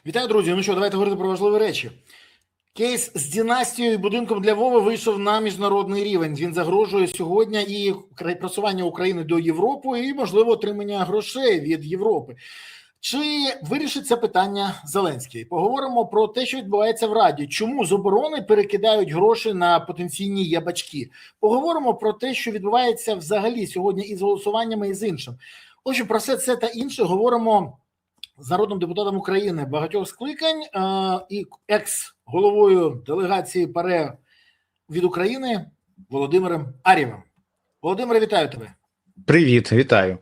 Вітаю, друзі. Ну що, давайте говорити про важливі речі. Кейс з династією і будинком для Вови вийшов на міжнародний рівень. Він загрожує сьогодні і просування України до Європи, і, можливо, отримання грошей від Європи. Чи вирішить це питання Зеленський? Поговоримо про те, що відбувається в Раді. Чому з оборони перекидають гроші на потенційні ябачки? Поговоримо про те, що відбувається взагалі сьогодні із голосуваннями і з іншим. Отже, про все це та інше говоримо з народним депутатом України багатьох скликань і екс-головою делегації ПАРЄ від України Володимиром Ар'євим. Володимире, вітаю тебе. Привіт, вітаю.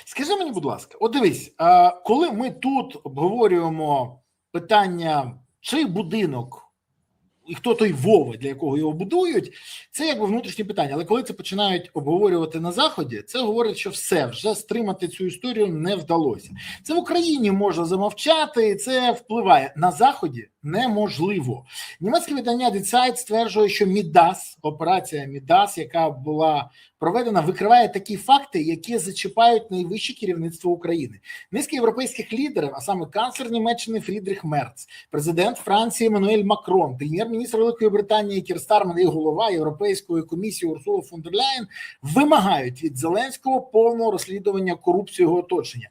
Скажи мені, будь ласка, от дивись, коли ми тут обговорюємо питання, чий будинок і хто той Вова, для якого його будують, це якби внутрішнє питання. Але коли це починають обговорювати на Заході, це говорить, що все, вже стримати цю історію не вдалося. Це в Україні можна замовчати, і це впливає. На Заході неможливо. Німецьке видання Die Zeit стверджує, що Мідас, операція Мідас, яка була проведена, викриває такі факти, які зачіпають найвище керівництво України. Низка європейських лідерів, а саме канцлер Німеччини Фрідріх Мерц, президент Франції Еммануель Макрон, прем'єр-міністр Великої Британії Кір Стармер і голова Європейської комісії Урсула фон дер Ляєн вимагають від Зеленського повного розслідування корупції його оточення.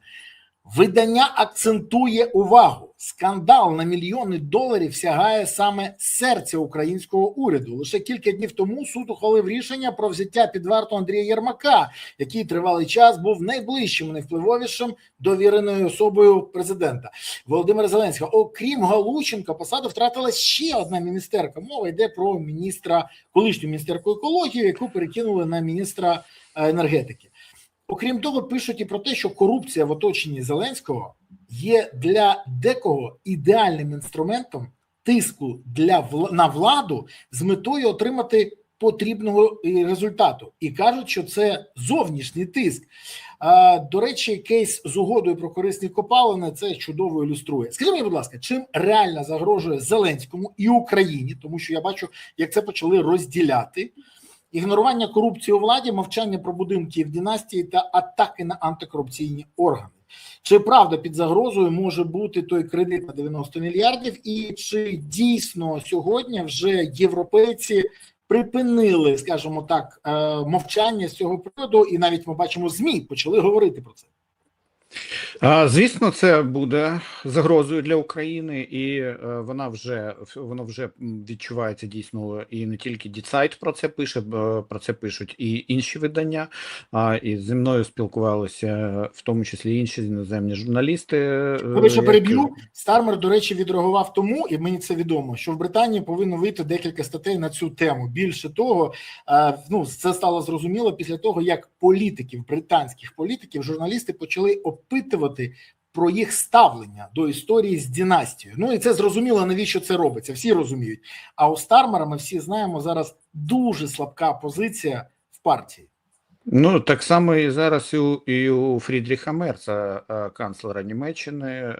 Видання акцентує увагу. Скандал на мільйони доларів сягає саме серця українського уряду. Лише кілька днів тому суд ухвалив рішення про взяття під варту Андрія Єрмака, який тривалий час був найближчим, найвпливовішим довіреною особою президента Володимира Зеленського. Окрім Галущенка, посаду втратила ще одна міністерка. Мова йде про колишню міністерку екології, яку перекинули на міністра енергетики. Окрім того, пишуть і про те, що корупція в оточенні Зеленського є для декого ідеальним інструментом тиску на владу з метою отримати потрібного результату. І кажуть, що це зовнішній тиск. До речі, кейс з угодою про корисні копалини це чудово ілюструє. Скажи мені, будь ласка, чим реально загрожує Зеленському і Україні, тому що я бачу, як це почали розділяти, ігнорування корупції у владі, мовчання про будинки в династії та атаки на антикорупційні органи. Чи правда під загрозою може бути той кредит на 90 мільярдів і чи дійсно сьогодні вже європейці припинили, скажімо так, мовчання з цього приводу і навіть ми бачимо ЗМІ почали говорити про це? Звісно, це буде загрозою для України, і воно вже відчувається дійсно, і не тільки Die Zeit про це пише, про це пишуть і інші видання, і зі мною спілкувалися в тому числі інші іноземні журналісти. Вибачте, переб'ю. Стармер, до речі, відреагував тому, і мені це відомо, що в Британії повинно вийти декілька статей на цю тему. Більше того, це стало зрозуміло після того, як британських політиків, журналісти почали опитувати про їх ставлення до історії з династією. Ну і це зрозуміло, навіщо це робиться, всі розуміють. А у Стармера, ми всі знаємо, зараз дуже слабка позиція в партії. Ну, так само і зараз і у Фрідріха Мерца, канцлера Німеччини,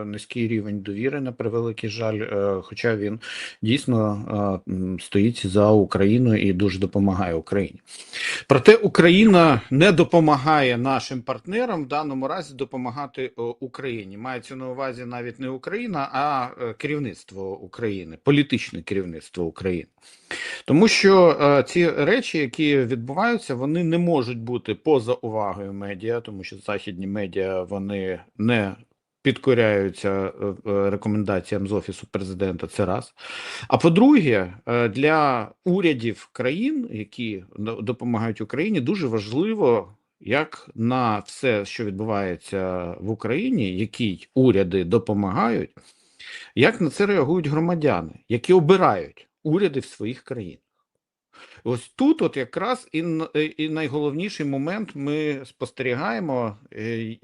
низький рівень довіри, на превеликий жаль, хоча він дійсно стоїть за Україну і дуже допомагає Україні. Проте Україна не допомагає нашим партнерам в даному разі допомагати Україні. Мається на увазі навіть не Україна, а керівництво України, політичне керівництво України. Тому що ці речі, які відбуваються, вони не можуть бути поза увагою медіа, тому що західні медіа, вони не підкоряються рекомендаціям з Офісу президента, це раз. А по-друге, для урядів країн, які допомагають Україні, дуже важливо, як на все, що відбувається в Україні, які уряди допомагають, як на це реагують громадяни, які обирають уряди в своїх країнах. Ось тут якраз і найголовніший момент ми спостерігаємо,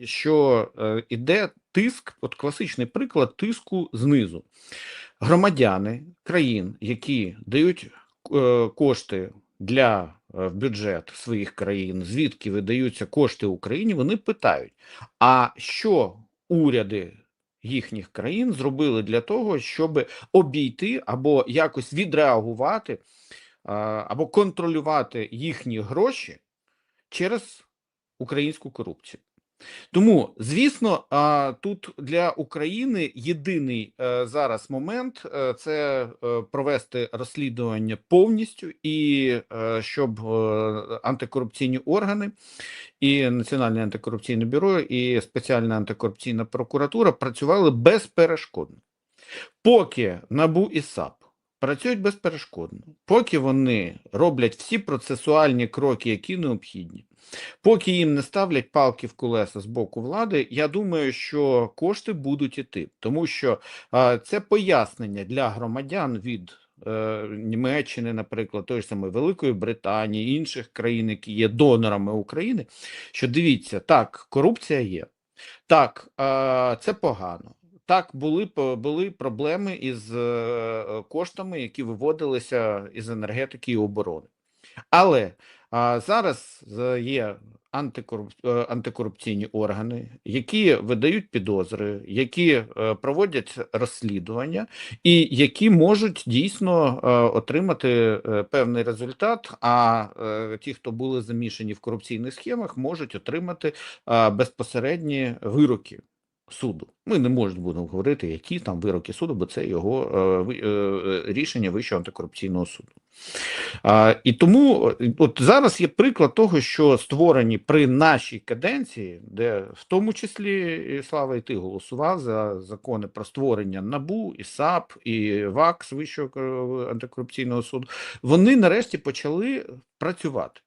що іде тиск, класичний приклад тиску знизу. Громадяни країн, які дають кошти в бюджет своїх країн, звідки видаються кошти Україні, вони питають, а що уряди їхніх країн зробили для того, щоб обійти або якось відреагувати, або контролювати їхні гроші через українську корупцію. Тому, звісно, тут для України єдиний зараз момент це провести розслідування повністю і щоб антикорупційні органи і Національне антикорупційне бюро, і спеціальна антикорупційна прокуратура працювали безперешкодно. Поки НАБУ і САП працюють безперешкодно, поки вони роблять всі процесуальні кроки, які необхідні, поки їм не ставлять палки в колеса з боку влади, я думаю, що кошти будуть іти, тому що це пояснення для громадян від Німеччини, наприклад, той ж самої Великої Британії, інших країн, які є донорами України, що дивіться, так, корупція є, так, це погано. Так, були проблеми із коштами, які виводилися із енергетики і оборони. Але зараз є антикорупційні органи, які видають підозри, які проводять розслідування і які можуть дійсно отримати певний результат, а ті, хто були замішані в корупційних схемах, можуть отримати безпосередні вироки суду. Ми не будемо говорити, які там вироки суду, бо це його рішення Вищого антикорупційного суду. І тому от зараз є приклад того, що створені при нашій каденції, де в тому числі, Слава, і ти голосував за закони про створення НАБУ, і САП, і ВАКС, Вищого антикорупційного суду, вони нарешті почали працювати.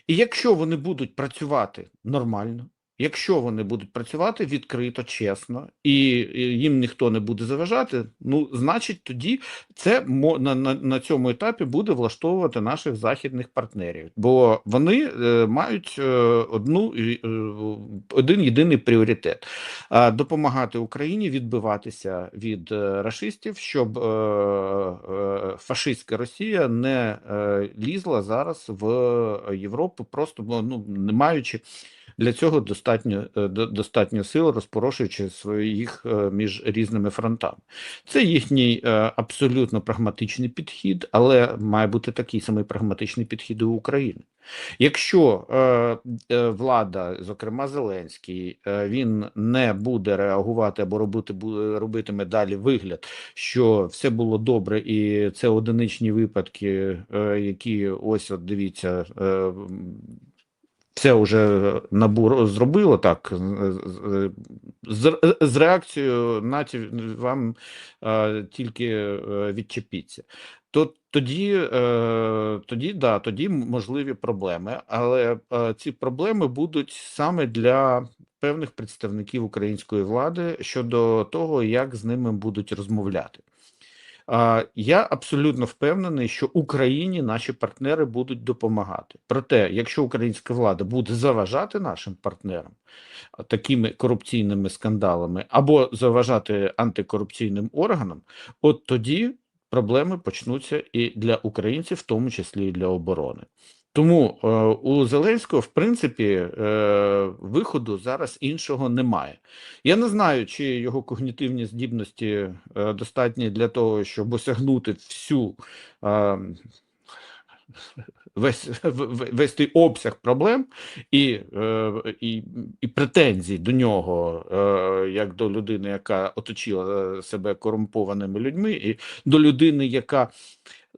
І якщо вони будуть працювати нормально, якщо вони будуть працювати відкрито, чесно, і їм ніхто не буде заважати, ну, значить, тоді це на цьому етапі буде влаштовувати наших західних партнерів. Бо вони мають один єдиний пріоритет – допомагати Україні відбиватися від рашистів, щоб фашистська Росія не лізла зараз в Європу, просто не маючи для цього достатньо сил, розпорошуючи своїх між різними фронтами. Це їхній абсолютно прагматичний підхід, але має бути такий самий прагматичний підхід і у України. Якщо влада, зокрема Зеленський, він не буде реагувати або робитиме далі вигляд, що все було добре і це одиничні випадки, які ось от дивіться, це вже НАБУ зробило так, з реакцією «наті вам тільки відчепіться», то тоді можливі проблеми, але ці проблеми будуть саме для певних представників української влади щодо того, як з ними будуть розмовляти. Я абсолютно впевнений, що Україні наші партнери будуть допомагати. Проте, якщо українська влада буде заважати нашим партнерам такими корупційними скандалами або заважати антикорупційним органам, от тоді проблеми почнуться і для українців, в тому числі і для оборони. Тому у Зеленського, в принципі, виходу зараз іншого немає. Я не знаю, чи його когнітивні здібності достатні для того, щоб осягнути весь той обсяг проблем і претензій до нього, як до людини, яка оточила себе корумпованими людьми, і до людини, яка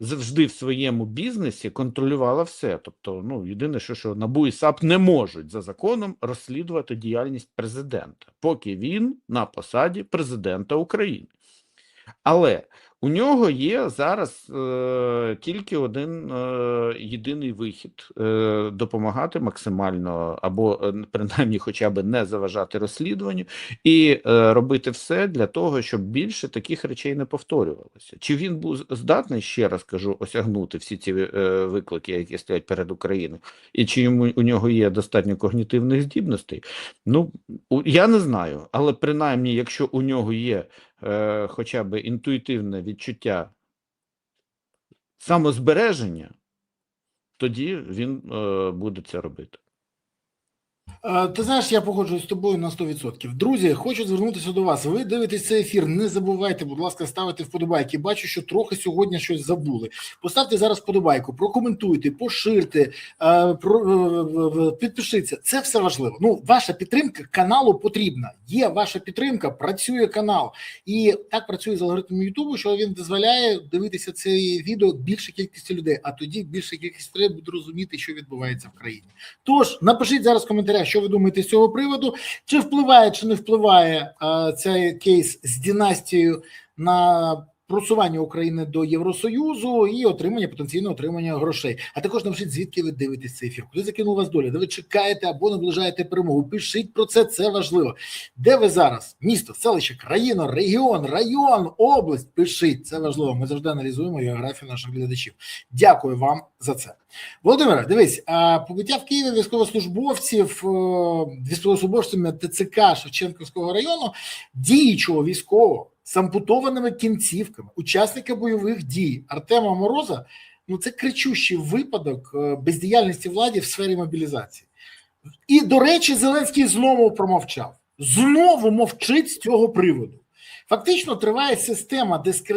завжди в своєму бізнесі контролювала все. Тобто, єдине, що НАБУ і САП не можуть за законом розслідувати діяльність президента, поки він на посаді президента України. Але у нього є зараз тільки один єдиний вихід – допомагати максимально, або принаймні хоча б не заважати розслідуванню, і робити все для того, щоб більше таких речей не повторювалося. Чи він був здатний, ще раз кажу, осягнути всі ці виклики, які стоять перед Україною, і чи у нього є достатньо когнітивних здібностей? Я не знаю, але принаймні, якщо у нього є хоча б інтуїтивне відчуття самозбереження, тоді він буде це робити. Ти знаєш, я погоджуюсь з тобою на 100%. Друзі, хочу звернутися до вас. Ви дивитесь цей ефір. Не забувайте, будь ласка, ставити вподобайки. Бачу, що трохи сьогодні щось забули. Поставте зараз вподобайку, прокоментуйте, поширте, підпишіться. Це все важливо. Ну, ваша підтримка каналу потрібна. Є ваша підтримка, працює канал. І так працює з алгоритмом Ютубу, що він дозволяє дивитися це відео більше кількості людей, а тоді більша кількість людей буде розуміти, що відбувається в країні. Тож, напишіть зараз в коментарях, що ви думаєте з цього приводу, чи впливає, чи не впливає цей кейс з династією на просування України до Євросоюзу і потенційне отримання грошей. А також напишіть, звідки ви дивитесь цей ефір, куди закинув вас доля, де ви чекаєте або наближаєте перемогу. Пишіть про це, це важливо. Де ви зараз? Місто, селище, країна, регіон, район, область. Пишіть, це важливо. Ми завжди аналізуємо географію наших глядачів. Дякую вам за це. Володимире, дивись, побиття в Києві військовослужбовцями ТЦК Шевченківського району, діючого військового з ампутованими кінцівками, учасника бойових дій Артема Мороза, ну це кричущий випадок бездіяльності влади в сфері мобілізації. І, до речі, Зеленський знову промовчав. Знову мовчить з цього приводу. Фактично триває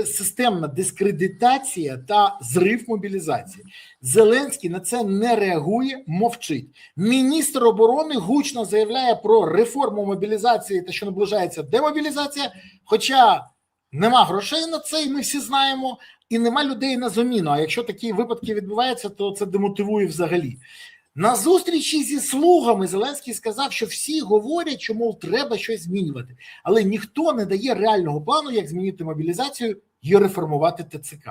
системна дискредитація та зрив мобілізації. Зеленський на це не реагує, мовчить. Міністр оборони гучно заявляє про реформу мобілізації та що наближається демобілізація, хоча нема грошей на це, і ми всі знаємо, і нема людей на заміну. А якщо такі випадки відбуваються, то це демотивує взагалі. На зустрічі зі слугами Зеленський сказав, що всі говорять, що, мов, треба щось змінювати. Але ніхто не дає реального плану, як змінити мобілізацію і реформувати ТЦК.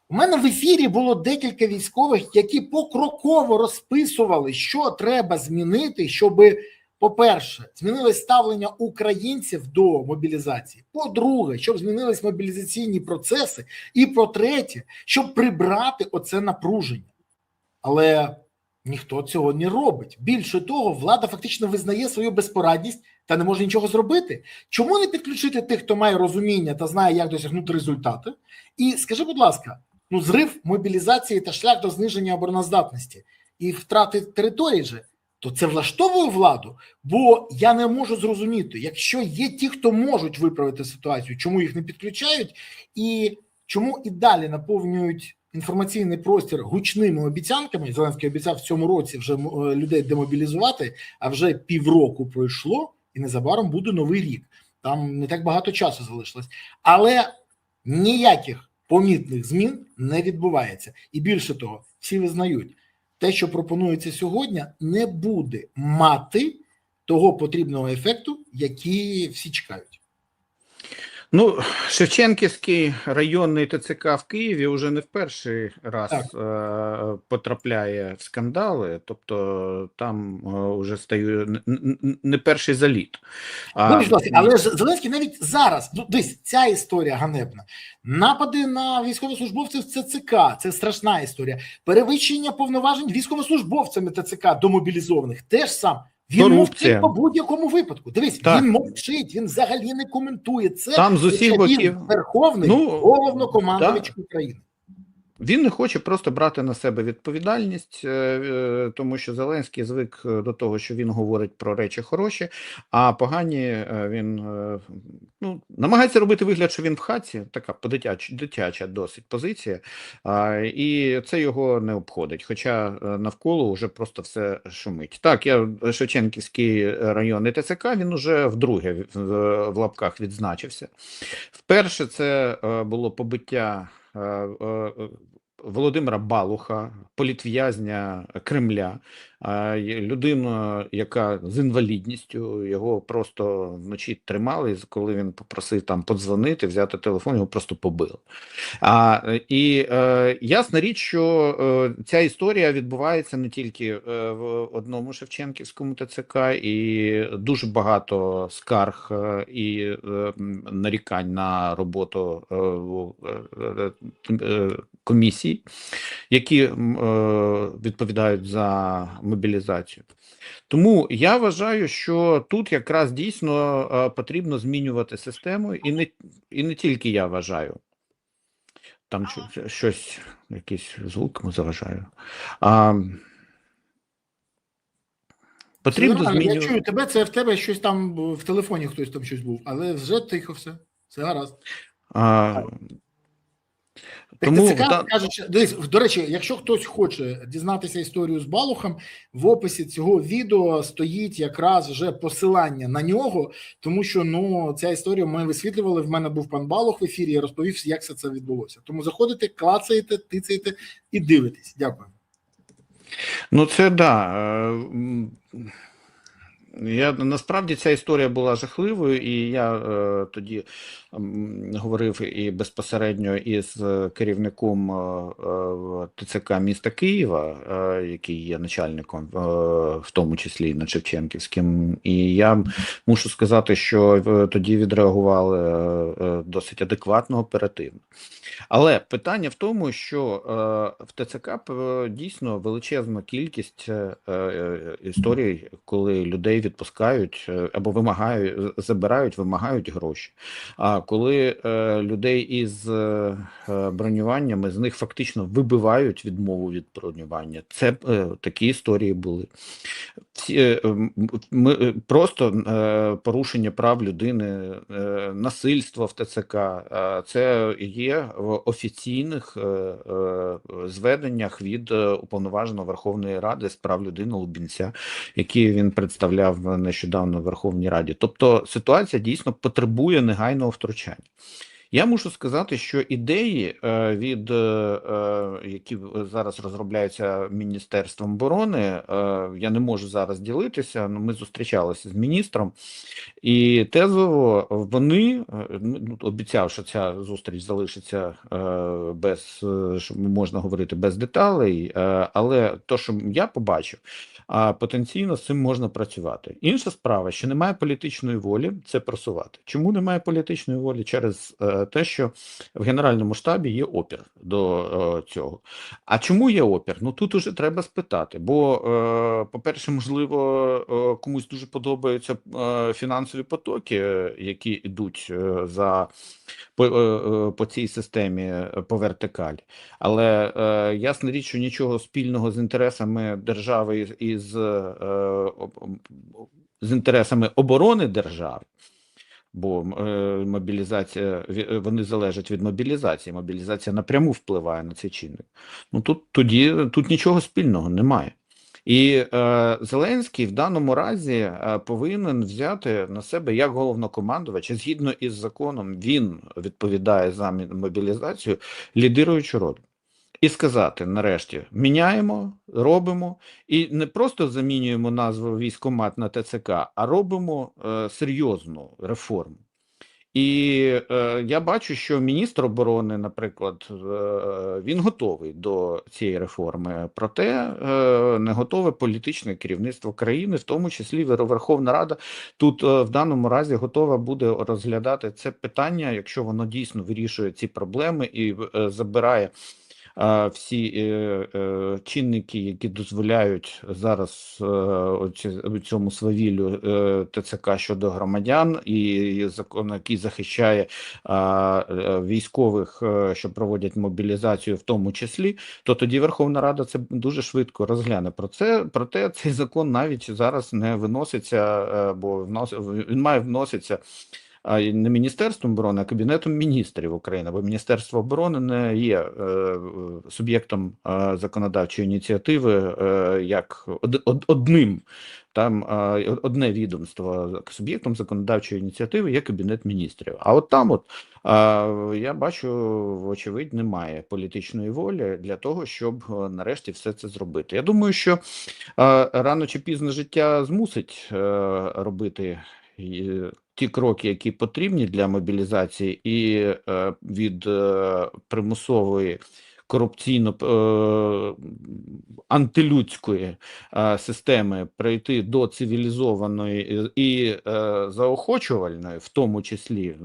У мене в ефірі було декілька військових, які покроково розписували, що треба змінити, щоб, по-перше, змінилось ставлення українців до мобілізації. По-друге, щоб змінились мобілізаційні процеси. І по-третє, щоб прибрати оце напруження. Але ніхто цього не робить. Більше того, влада фактично визнає свою безпорадність та не може нічого зробити. Чому не підключити тих, хто має розуміння та знає, як досягнути результату? І скажи, будь ласка, ну зрив мобілізації та шлях до зниження обороноздатності і втрати території же, то це влаштовує владу? Бо я не можу зрозуміти, якщо є ті, хто можуть виправити ситуацію, чому їх не підключають і чому і далі наповнюють інформаційний простір гучними обіцянками. Зеленський обіцяв в цьому році вже людей демобілізувати, а вже півроку пройшло, і незабаром буде новий рік. Там не так багато часу залишилось. Але ніяких помітних змін не відбувається. І більше того, всі визнають, те, що пропонується сьогодні, не буде мати того потрібного ефекту, який всі чекають. Ну, Шевченківський районний ТЦК в Києві вже не в перший раз потрапляє в скандали, тобто там вже стає не перший заліт. Але ж Зеленський навіть зараз, десь ця історія ганебна, напади на військовослужбовців ТЦК, це страшна історія, перевищення повноважень військовослужбовцями ТЦК до мобілізованих, теж сам. Він мовчить по будь-якому випадку. Дивись, так. Він мовчить, він взагалі не коментує це. Там з усіх боків верховний головнокомандувач України. Він не хоче просто брати на себе відповідальність, тому що Зеленський звик до того, що він говорить про речі хороші, а погані він намагається робити вигляд, що він в хаті, така дитяча досить позиція, і це його не обходить, хоча навколо вже просто все шумить. Так, Шевченківський районний ТЦК, він уже вдруге в лапках відзначився. Вперше це було побиття Володимира Балуха, політв'язня Кремля, людину, яка з інвалідністю, його просто вночі тримали, коли він попросив там подзвонити, взяти телефон, його просто побили. Ясна річ, що ця історія відбувається не тільки в одному Шевченківському ТЦК, і дуже багато скарг і нарікань на роботу комісій, які відповідають за мобілізацію. Тому я вважаю, що тут якраз дійсно потрібно змінювати систему, і не тільки я вважаю. Там щось, якийсь звук заважає. Все Потрібно нормально, я змінювати. чую тебе, це в тебе щось там в телефоні хтось там щось був, але вже тихо все. Все гаразд. Так Тому ТЦК кажуть, дивись, до речі, якщо хтось хоче дізнатися історію з Балухом, в описі цього відео стоїть якраз вже посилання на нього, тому що ну ця історія ми висвітлювали. В мене був пан Балух в ефірі. Я розповів, як все це відбулося. Тому заходите, клацаєте, тицаєте і дивитесь. Дякую. Ну, це да. Насправді ця історія була жахливою, і я тоді говорив і безпосередньо із керівником ТЦК міста Києва, який є начальником, в тому числі на Шевченківським. І я мушу сказати, що тоді відреагували досить адекватно, оперативно. Але питання в тому, що в ТЦК дійсно величезна кількість історій, коли людей відпускають або вимагають, забирають, вимагають гроші. А коли людей із бронюваннями, з них фактично вибивають відмову від бронювання. Це такі історії були. Ми просто порушення прав людини, насильство в ТЦК, це є в офіційних зведеннях від уповноваженого Верховної Ради з прав людини Лубінця, які він представляв нещодавно в Верховній Раді. Тобто ситуація дійсно потребує негайного втручання. Я мушу сказати, що ідеї, які зараз розробляються Міністерством оборони, я не можу зараз ділитися, але ми зустрічалися з міністром, і тезово вони, обіцяв, що ця зустріч залишиться без, що можна говорити, без деталей, але то, що я побачив, потенційно з цим можна працювати. Інша справа, що немає політичної волі це просувати. Чому немає політичної волі? Через те, що в Генеральному штабі є опір до цього. А чому є опір? Ну тут уже треба спитати, бо, по-перше, можливо, комусь дуже подобаються фінансові потоки, які йдуть по цій системі по вертикалі. Але ясна річ, що нічого спільного з інтересами держави і з інтересами оборони держави, бо мобілізація, вони залежать від мобілізації. Мобілізація напряму впливає на цей чинник. Ну тут нічого спільного немає. І Зеленський в даному разі повинен взяти на себе як головнокомандувач, згідно із законом, він відповідає за мобілізацію, лідируючу роль. І сказати, нарешті, міняємо, робимо, і не просто замінюємо назву військкомат на ТЦК, а робимо серйозну реформу. І я бачу, що міністр оборони, наприклад, він готовий до цієї реформи, проте не готове політичне керівництво країни, в тому числі Верховна Рада тут в даному разі готова буде розглядати це питання, якщо воно дійсно вирішує ці проблеми і забирає всі чинники, які дозволяють зараз цьому свавіллю ТЦК щодо громадян, і закон, який захищає військових, що проводять мобілізацію в тому числі, то тоді Верховна Рада це дуже швидко розгляне. Проте цей закон навіть зараз не виноситься, бо він має вноситися не Міністерством оборони, а Кабінетом міністрів України, бо Міністерство оборони не є суб'єктом законодавчої ініціативи, як одним, там одне відомство, суб'єктом законодавчої ініціативи є Кабінет міністрів. А от там я бачу, вочевидь, немає політичної волі для того, щоб нарешті все це зробити. Я думаю, що рано чи пізно життя змусить робити ті кроки, які потрібні для мобілізації, і від примусової корупційно антилюдської системи прийти до цивілізованої і заохочувальної, в тому числі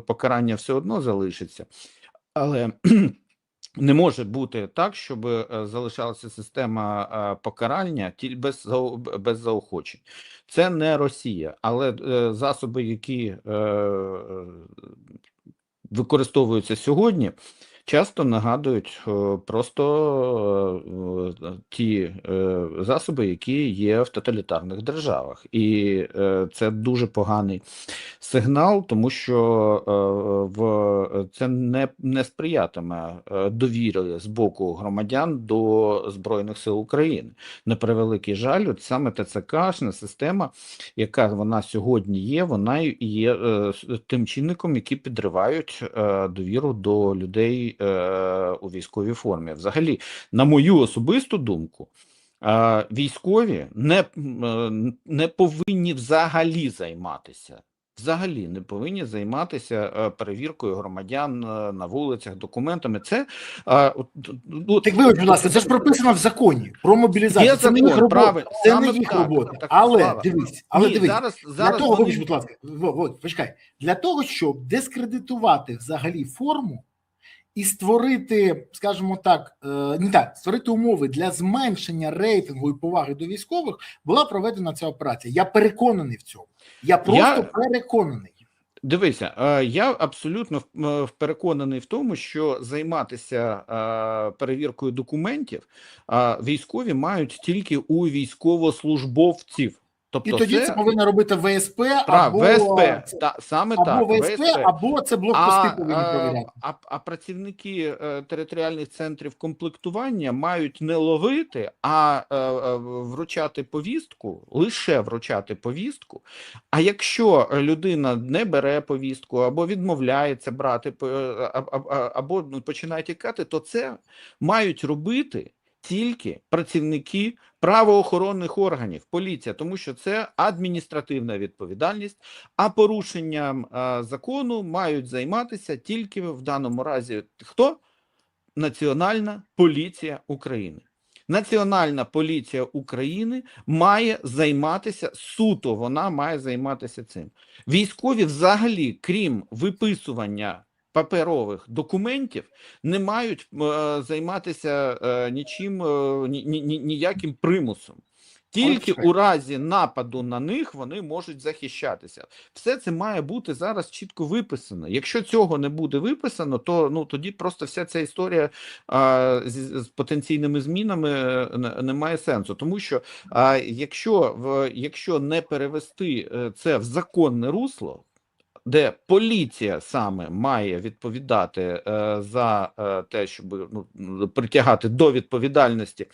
покарання все одно залишиться, але не може бути так, щоб залишалася система покарання без заохочень. Це не Росія, але засоби, які використовуються сьогодні, часто нагадують просто ті засоби, які є в тоталітарних державах. І це дуже поганий сигнал, тому що це не сприятиме довірі з боку громадян до Збройних сил України. На превеликий жаль, от саме ТЦКшна система, яка вона сьогодні є, вона і є тим чинником, які підривають довіру до людей у військовій формі. Взагалі, на мою особисту думку, військові не повинні взагалі займатися. Взагалі не повинні займатися перевіркою громадян на вулицях, документами. Це так вибач, будь ласка, це ж прописано в законі про мобілізацію. Це не їх робота. Це не їх робота. Але дивись, для того, вибач, будь ласка, почекай, для того, щоб дискредитувати взагалі форму і створити, скажімо так, створити умови для зменшення рейтингу і поваги до військових, була проведена ця операція. Я переконаний в цьому. Я просто переконаний. Дивися, я абсолютно переконаний в тому, що займатися перевіркою документів військові мають тільки у військовослужбовців. Тобто і тоді це повинна робити ВСП або ВСП, або це блокпости повинні перевіряти. А працівники територіальних центрів комплектування мають не ловити, а вручати повістку, лише вручати повістку. А якщо людина не бере повістку, або відмовляється брати, або починає тікати, то це мають робити тільки працівники правоохоронних органів, поліція, тому що це адміністративна відповідальність, а порушенням закону мають займатися тільки в даному разі хто? Національна поліція України. Національна поліція України має займатися суто, вона має займатися цим. Військові взагалі, крім виписування паперових документів, не мають займатися ніяким примусом. Тільки у разі нападу на них вони можуть захищатися. Все це має бути зараз чітко виписано. Якщо цього не буде виписано, то тоді просто вся ця історія з потенційними змінами не має сенсу. Тому що якщо не перевести це в законне русло, де поліція саме має відповідати за те, щоб притягати до відповідальності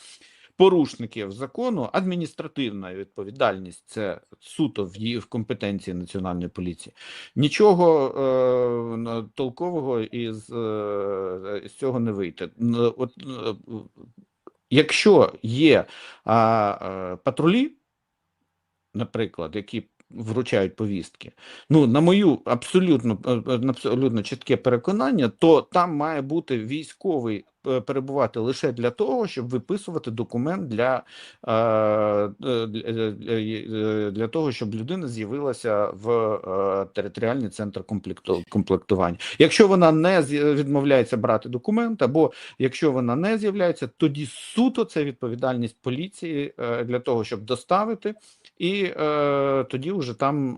порушників закону, адміністративна відповідальність – це суто в компетенції Національної поліції. Нічого толкового із цього не вийде. Якщо є патрулі, наприклад, які вручають повістки, на мою абсолютно чітке переконання, то там має бути військовий перебувати лише для того, щоб виписувати документ для того, щоб людина з'явилася в територіальний центр комплектування. Якщо вона не відмовляється брати документ, або якщо вона не з'являється, тоді суто це відповідальність поліції для того, щоб доставити, і тоді вже там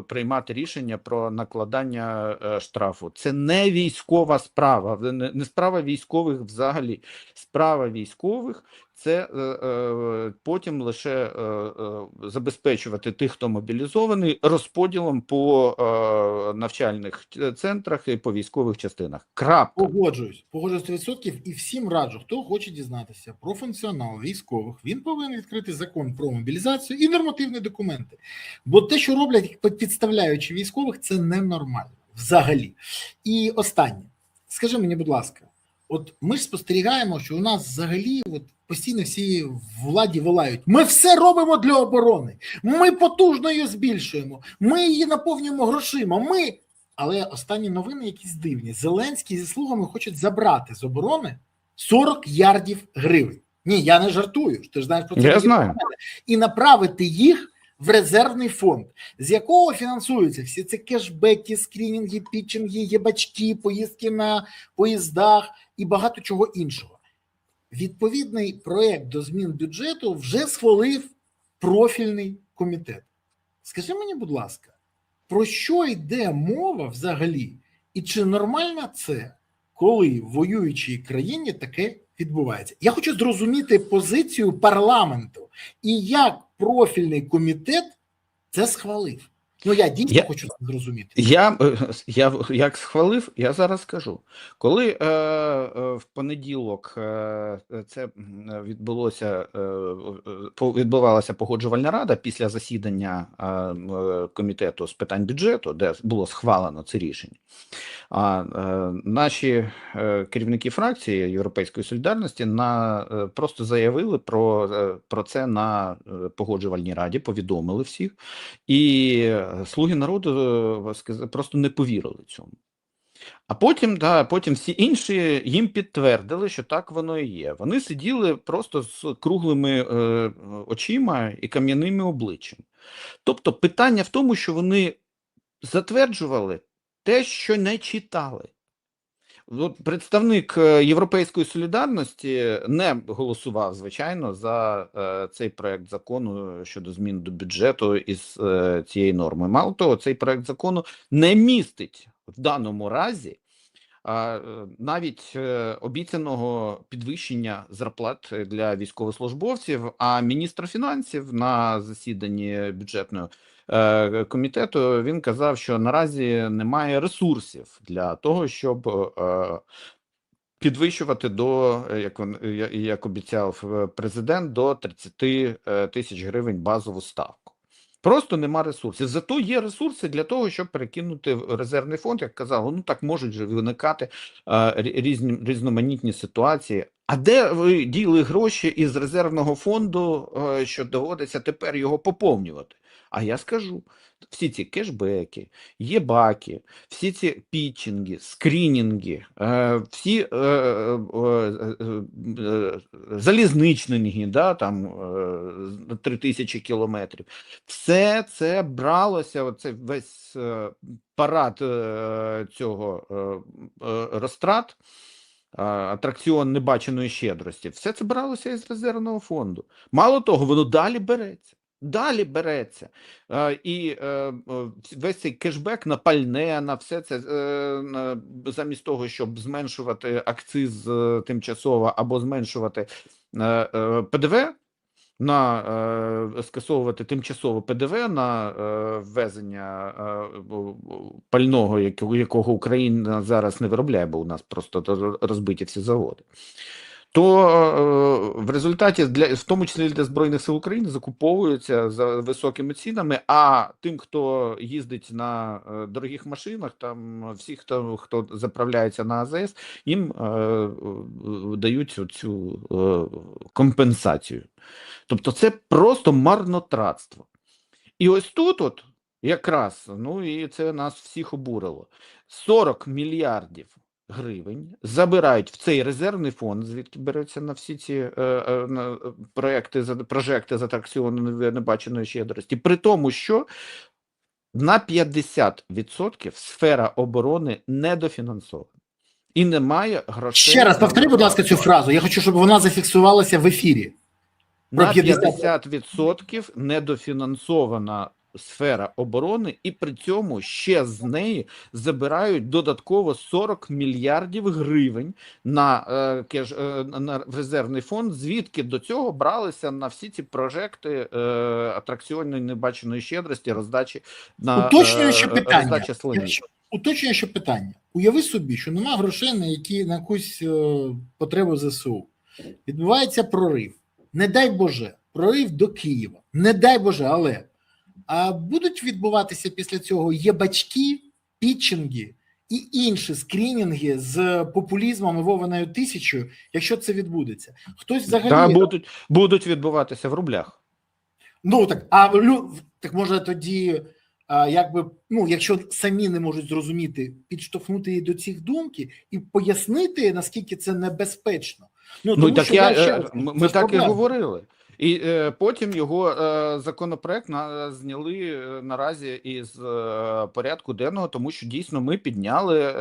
приймати рішення про накладання штрафу. Це не військова справа, не справа військових взагалі. Справа військових – це потім лише забезпечувати тих, хто мобілізований, розподілом по навчальних центрах і по військових частинах. Крапка. Погоджуюсь 100% і всім раджу, хто хоче дізнатися про функціонал військових, він повинен відкрити закон про мобілізацію і нормативні документи. Бо те, що роблять, підставляючи військових, це ненормально взагалі. І останнє. Скажи мені, будь ласка, от ми ж спостерігаємо, що у нас взагалі постійно всі в владі волають: ми все робимо для оборони, ми потужно її збільшуємо, ми її наповнюємо грошима, Але останні новини якісь дивні. Зеленський зі слугами хочуть забрати з оборони 40 ярдів гривень. Ні, я не жартую, ти ж знаєш про це. Я знаю. І направити їх в резервний фонд, з якого фінансуються всі ці кешбеки, скрінінги, пітчинги, єбачки, поїздки на поїздах і багато чого іншого. Відповідний проєкт до змін бюджету вже схвалив профільний комітет. Скажи мені, будь ласка, про що йде мова взагалі? І чи нормально це, коли в воюючій країні таке відбувається. Я хочу зрозуміти позицію парламенту і як профільний комітет це схвалив. Ну, я дійсно хочу це зрозуміти. Я як схвалив, я зараз скажу. Коли в понеділок це відбувалася погоджувальна рада після засідання комітету з питань бюджету, де було схвалено це рішення, наші керівники фракції Європейської солідарності просто заявили про це на погоджувальній раді, повідомили всіх, і слуги народу просто не повірили цьому. А потім всі інші їм підтвердили, що так воно і є. Вони сиділи просто з круглими очима і кам'яними обличчями. Тобто питання в тому, що вони затверджували те, що не читали. От представник Європейської солідарності не голосував, звичайно, за цей проект закону щодо змін до бюджету із цієї норми. Мало того, цей проект закону не містить в даному разі навіть обіцяного підвищення зарплат для військовослужбовців, а міністр фінансів на засіданні бюджетного комітету він казав, що наразі немає ресурсів для того, щоб підвищувати як обіцяв президент, до 30 тисяч гривень базову ставку. Просто нема ресурсів. Зато є ресурси для того, щоб перекинути в резервний фонд, як казав, ну так можуть же виникати різноманітні ситуації. А де ви діли гроші із резервного фонду, що доводиться тепер його поповнювати? А я скажу, всі ці кешбеки, єбаки, всі ці пітчинги, скринінги, всі залізничники, да, там 3000 кілометрів, все це бралося, оцей весь парад цього розтрат, атракціон небаченої щедрості, все це бралося із резервного фонду. Мало того, воно далі береться. Далі береться. І весь цей кешбек на пальне, на все це, замість того, щоб зменшувати акциз тимчасово або зменшувати ПДВ, скасовувати тимчасово ПДВ на ввезення пального, якого Україна зараз не виробляє, бо у нас просто розбиті всі заводи. То в результаті, в тому числі для Збройних сил України, закуповуються за високими цінами, а тим, хто їздить на дорогих машинах, там всі, хто заправляється на АЗС, їм дають цю компенсацію. Тобто це просто марнотратство. І ось тут якраз, ну і це нас всіх обурило, 40 мільярдів гривень забирають в цей резервний фонд, звідки беруться на всі ці прожекти з атракціону небаченої щедрості, при тому, що на 50% сфера оборони недофінансована. І немає грошей. Ще раз повтори, будь ласка, цю фразу. Я хочу, щоб вона зафіксувалася в ефірі. На 50% недофінансована сфера оборони, і при цьому ще з неї забирають додатково 40 мільярдів гривень на резервний фонд, звідки до цього бралися на всі ці прожекти атракціонної небаченої щедрості, роздачі на роздачі слонів. Уточнююче питання. Уяви собі, що немає грошей на якусь потребу ЗСУ. Відбувається прорив. Не дай Боже, прорив до Києва. Не дай Боже, але будуть відбуватися після цього єбачки, пітчинги і інші скринінги з популізмом і Вованою тисячою, якщо це відбудеться. Хтось взагалі... будуть відбуватися в рублях. Ну, так, так може тоді, якщо самі не можуть зрозуміти, підштовхнути її до цих думки і пояснити, наскільки це небезпечно. Ми так і говорили. І потім його законопроект зняли наразі із порядку денного, тому що дійсно ми підняли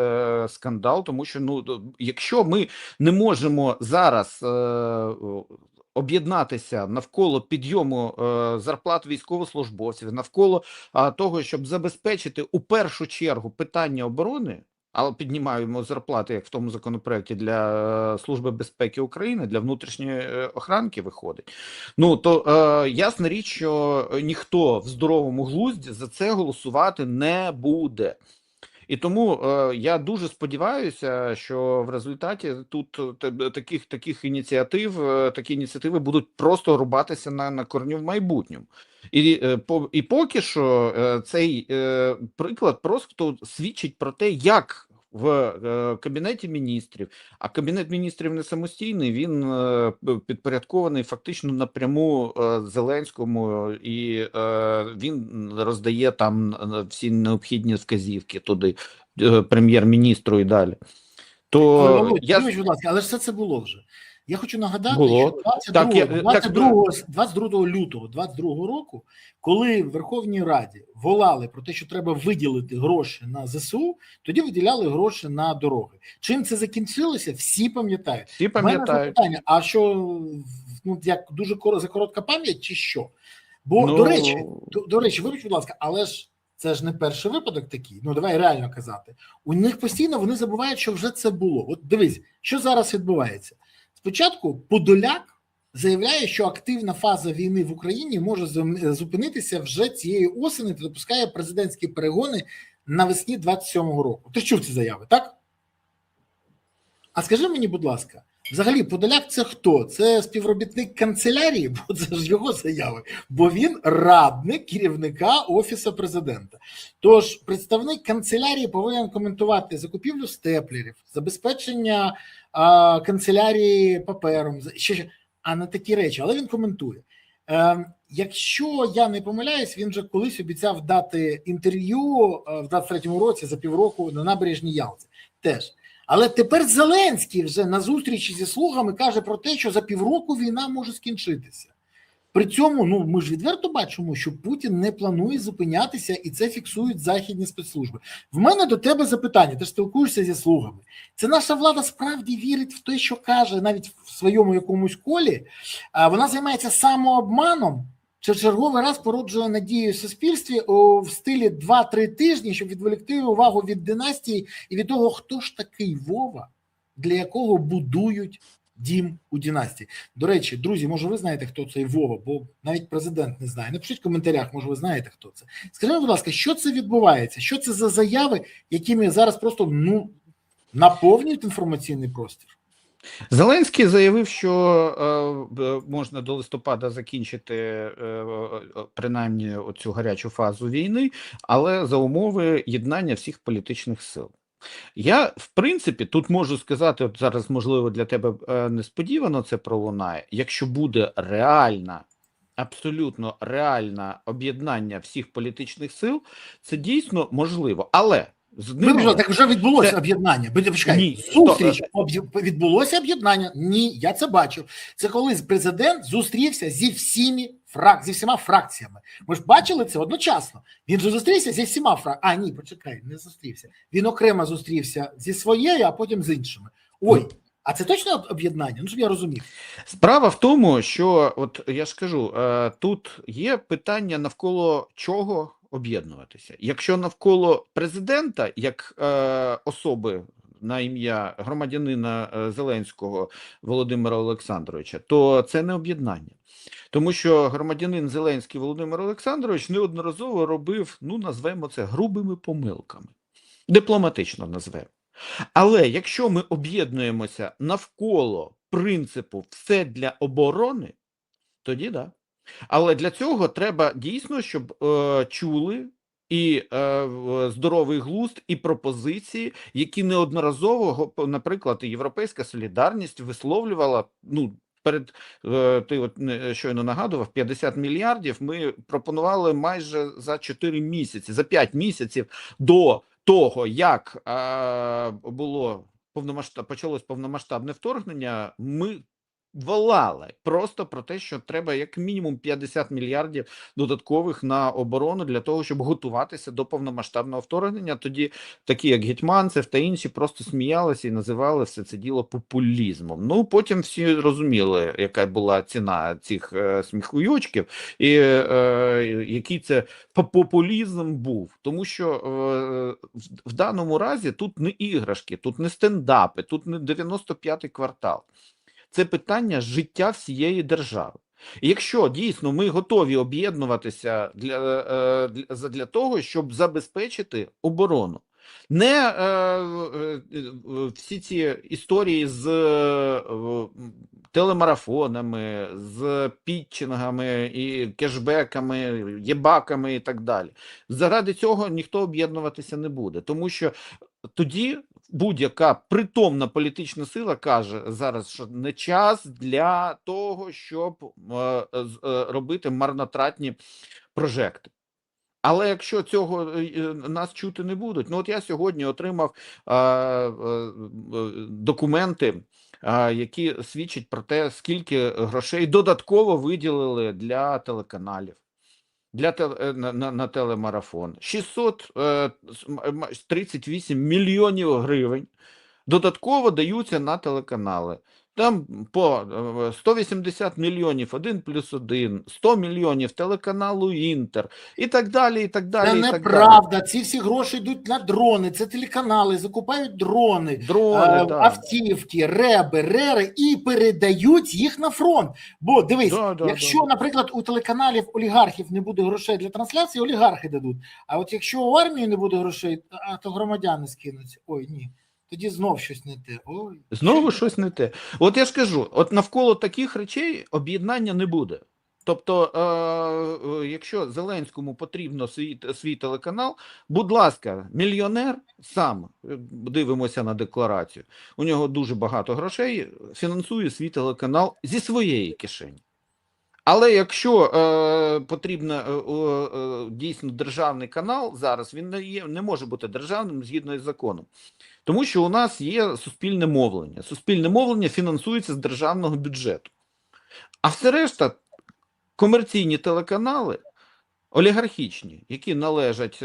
скандал, тому що якщо ми не можемо зараз об'єднатися навколо підйому зарплат військовослужбовців, навколо того, щоб забезпечити у першу чергу питання оборони, але піднімаємо зарплати, як в тому законопроекті для Служби безпеки України, для внутрішньої охранки виходить. Ну то ясна річ, що ніхто в здоровому глузді за це голосувати не буде. І тому я дуже сподіваюся, що в результаті тут таких ініціатив, такі ініціативи будуть просто рубатися на корню в майбутньому. І поки що цей приклад просто свідчить про те, як в Кабінеті міністрів, а Кабінет міністрів не самостійний, він підпорядкований фактично напряму Зеленському, і він роздає там всі необхідні вказівки туди, прем'єр-міністру і далі. То Володь, будь ласка, але ж все це було вже. Я хочу нагадати, було. що 22 лютого 22 року, коли в Верховній Раді волали про те, що треба виділити гроші на ЗСУ, тоді виділяли гроші на дороги. Чим це закінчилося, всі пам'ятають. Всі пам'ятають. Питання, а що, ну, як дуже коротка пам'ять чи що? Бо, до речі, вибач, будь ласка, але ж це ж не перший випадок такий, ну давай реально казати. У них постійно вони забувають, що вже це було. От дивись, що зараз відбувається. Спочатку Подоляк заявляє, що активна фаза війни в Україні може зупинитися вже цієї осені та допускає президентські перегони навесні 27-го року. Ти чув ці заяви, так? А скажи мені, будь ласка, взагалі Подоляк це хто? Це співробітник канцелярії, бо це ж його заяви, бо він радник керівника Офісу президента. Тож представник канцелярії повинен коментувати закупівлю степлерів, забезпечення канцелярії папером, а не такі речі, але він коментує. Якщо я не помиляюсь, він же колись обіцяв дати інтерв'ю в 23-му році за півроку на набережній Ялті теж. Але тепер Зеленський вже на зустрічі зі слугами каже про те, що за півроку війна може скінчитися. При цьому, ну, ми ж відверто бачимо, що Путін не планує зупинятися, і це фіксують західні спецслужби. В мене до тебе запитання, ти ж спілкуєшся зі слугами. Це наша влада справді вірить в те, що каже, навіть в своєму якомусь колі, вона займається самообманом, чи в черговий раз породжує надію в суспільстві в стилі 2-3 тижні, щоб відволікти увагу від династії і від того, хто ж такий Вова, для якого будують дім у династії. До речі, друзі, може ви знаєте, хто цей Вова, бо навіть президент не знає. Напишіть в коментарях, може ви знаєте, хто це. Скажіть, будь ласка, що це відбувається? Що це за заяви, якими зараз просто наповнюють інформаційний простір? Зеленський заявив, що можна до листопада закінчити принаймні оцю гарячу фазу війни, але за умови єднання всіх політичних сил. Я, в принципі, тут можу сказати, от зараз, можливо, для тебе несподівано це пролунає, якщо буде абсолютно реальне об'єднання всіх політичних сил, це дійсно можливо, але так вже відбулося об'єднання. Зустріч відбулося об'єднання. Ні, я це бачив. Це коли президент зустрівся зі всіма фракціями. Ми ж бачили це одночасно. Він же зустрівся зі всіма фракціями. Ні, почекай, не зустрівся. Він окремо зустрівся зі своєю, а потім з іншими. Ой, а це точно об'єднання? Ну, щоб я розумів. Справа в тому, що, от я ж кажу, тут є питання, навколо чого об'єднуватися. Якщо навколо президента, як особи на ім'я громадянина Зеленського Володимира Олександровича, то це не об'єднання. Тому що громадянин Зеленський Володимир Олександрович неодноразово робив, ну, назвемо це, грубими помилками. Дипломатично назвемо. Але якщо ми об'єднуємося навколо принципу «все для оборони», тоді да. Але для цього треба дійсно, щоб чули і здоровий глузд, і пропозиції, які неодноразово, наприклад, Європейська солідарність висловлювала, ну, ти от щойно нагадував, 50 мільярдів ми пропонували майже за 4 місяці, за 5 місяців до того, як почалось повномасштабне вторгнення, ми волали просто про те, що треба як мінімум 50 мільярдів додаткових на оборону для того, щоб готуватися до повномасштабного вторгнення. Тоді такі, як Гетьманцев та інші, просто сміялися і називали все це діло популізмом. Ну, потім всі розуміли, яка була ціна цих сміхуйочків, і який це популізм був. Тому що в даному разі тут не іграшки, тут не стендапи, тут не 95-й квартал. Це питання життя всієї держави. І якщо дійсно ми готові об'єднуватися для того, щоб забезпечити оборону, не всі ці історії з телемарафонами, з пітчингами і кешбеками, єбаками і так далі. Заради цього ніхто об'єднуватися не буде, тому що тоді будь-яка притомна політична сила каже зараз, що не час для того, щоб робити марнотратні прожекти. Але якщо цього нас чути не будуть, ну от я сьогодні отримав документи, які свідчать про те, скільки грошей додатково виділили для телеканалів. На телемарафон 638 мільйонів гривень додатково даються на телеканали. Там по 180 мільйонів 1+1, 100 мільйонів телеканалу Інтер і так далі, і так далі. Це неправда, ці всі гроші йдуть на дрони, це телеканали, закупають дрони, автівки, реби, рери і передають їх на фронт. Бо дивись, якщо, наприклад, у телеканалів олігархів не буде грошей для трансляції, олігархи дадуть. А от якщо у армії не буде грошей, то громадяни скинуться. Ой, ні. Тоді знов щось не те. Ой. Знову щось не те. От я ж кажу, от навколо таких речей об'єднання не буде. Тобто, якщо Зеленському потрібно свій телеканал, будь ласка, мільйонер сам, дивимося на декларацію, у нього дуже багато грошей, фінансує свій телеканал зі своєї кишені. Але якщо потрібно дійсно державний канал, зараз він не може бути державним згідно із законом. Тому що у нас є суспільне мовлення. Суспільне мовлення фінансується з державного бюджету. А все решта комерційні телеканали, олігархічні, які належать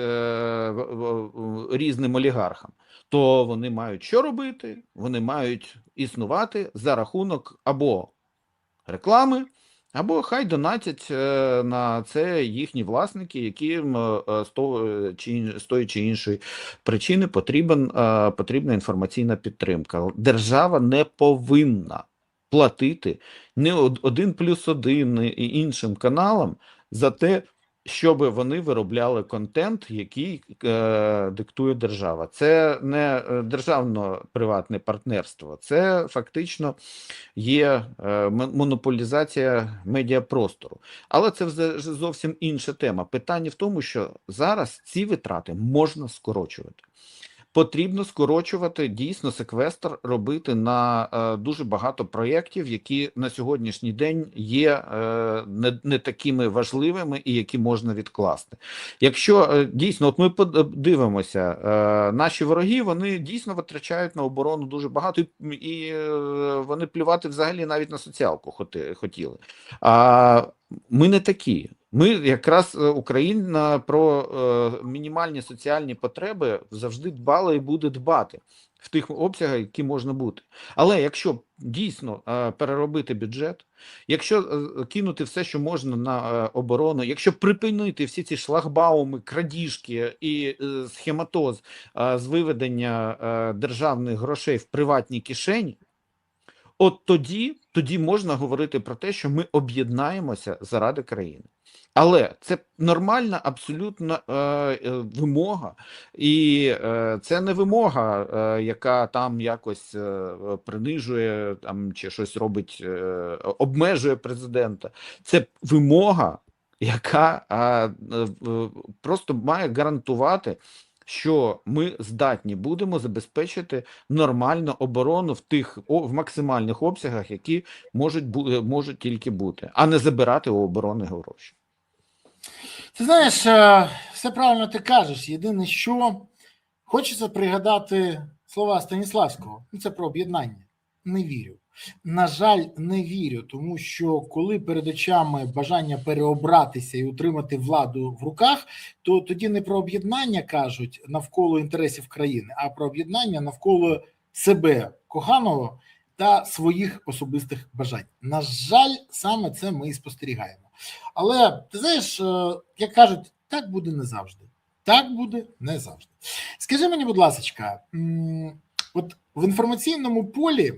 різним олігархам, то вони мають що робити? Вони мають існувати за рахунок або реклами, або хай донатять на це їхні власники, яким з тої чи іншої причини потрібна інформаційна підтримка. Держава не повинна платити не 1+1 і іншим каналам за те, щоб вони виробляли контент, який диктує держава. Це не державно-приватне партнерство, це фактично є монополізація медіапростору. Але це вже зовсім інша тема. Питання в тому, що зараз ці витрати можна скорочувати. Потрібно скорочувати, дійсно, секвестр робити на дуже багато проєктів, які на сьогоднішній день є не такими важливими і які можна відкласти. Якщо дійсно, от ми подивимося, наші вороги, вони дійсно витрачають на оборону дуже багато, і вони плювати взагалі навіть на соціалку хотіли. А ми не такі. Ми якраз Україна про мінімальні соціальні потреби завжди дбала і буде дбати в тих обсягах, які можна бути. Але якщо дійсно переробити бюджет, якщо кинути все, що можна на оборону, якщо припинити всі ці шлагбауми, крадіжки і схематоз з виведення державних грошей в приватні кишені, от тоді можна говорити про те, що ми об'єднаємося заради країни. Але це нормальна абсолютно вимога, і це не вимога, яка там якось принижує там, чи щось робить, обмежує президента. Це вимога, яка просто має гарантувати, що ми здатні будемо забезпечити нормальну оборону в максимальних обсягах, які можуть тільки бути, а не забирати у оборони гроші. Ти знаєш, все правильно ти кажеш. Єдине, що хочеться пригадати слова Станіславського. Це про об'єднання. Не вірю. На жаль, не вірю, тому що коли перед очами бажання переобратися і утримати владу в руках, то тоді не про об'єднання кажуть навколо інтересів країни, а про об'єднання навколо себе коханого та своїх особистих бажань. На жаль, саме це ми і спостерігаємо. Але ти знаєш, як кажуть, так буде не завжди. Так буде не завжди. Скажи мені, будь ласка, от в інформаційному полі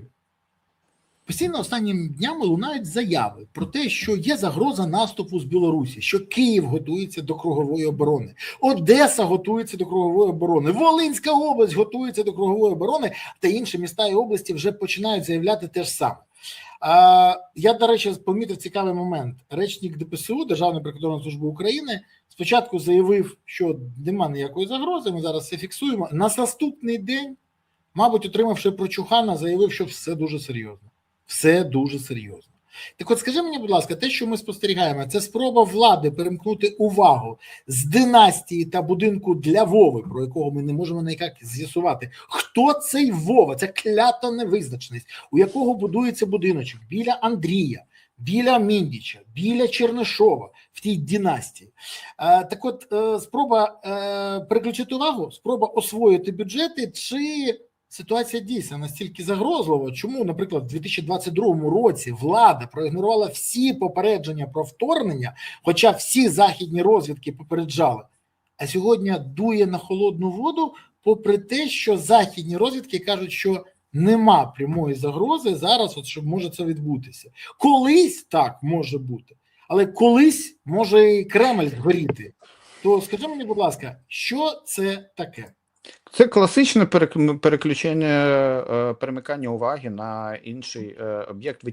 постійно останніми днями лунають заяви про те, що є загроза наступу з Білорусі, що Київ готується до кругової оборони, Одеса готується до кругової оборони, Волинська область готується до кругової оборони, та інші міста і області вже починають заявляти те ж саме. Я, до речі, помітив цікавий момент. Речник ДПСУ, Державної прикордонної служби України, спочатку заявив, що нема ніякої загрози, ми зараз це фіксуємо. На наступний день, мабуть, отримавши прочухана, заявив, що все дуже серйозно. Все дуже серйозно. Так от скажи мені, будь ласка, те, що ми спостерігаємо, це спроба влади перемкнути увагу з династії та будинку для Вови, про якого ми не можемо ніяк з'ясувати. Хто цей Вова? Це клята невизначеність, у якого будується будиночок біля Андрія, біля Міндіча, біля Чернишова в тій династії. Так от, спроба переключити увагу, спроба освоїти бюджети, чи ситуація дійсно настільки загрозлива, чому, наприклад, в 2022 році влада проігнорувала всі попередження про вторгнення, хоча всі західні розвідки попереджали, а сьогодні дує на холодну воду, попри те, що західні розвідки кажуть, що нема прямої загрози зараз, от щоб може це відбутися. Колись так може бути, але колись може і Кремль згоріти. То скажи мені, будь ласка, що це таке? Це класичне перемикання уваги на інший об'єкт,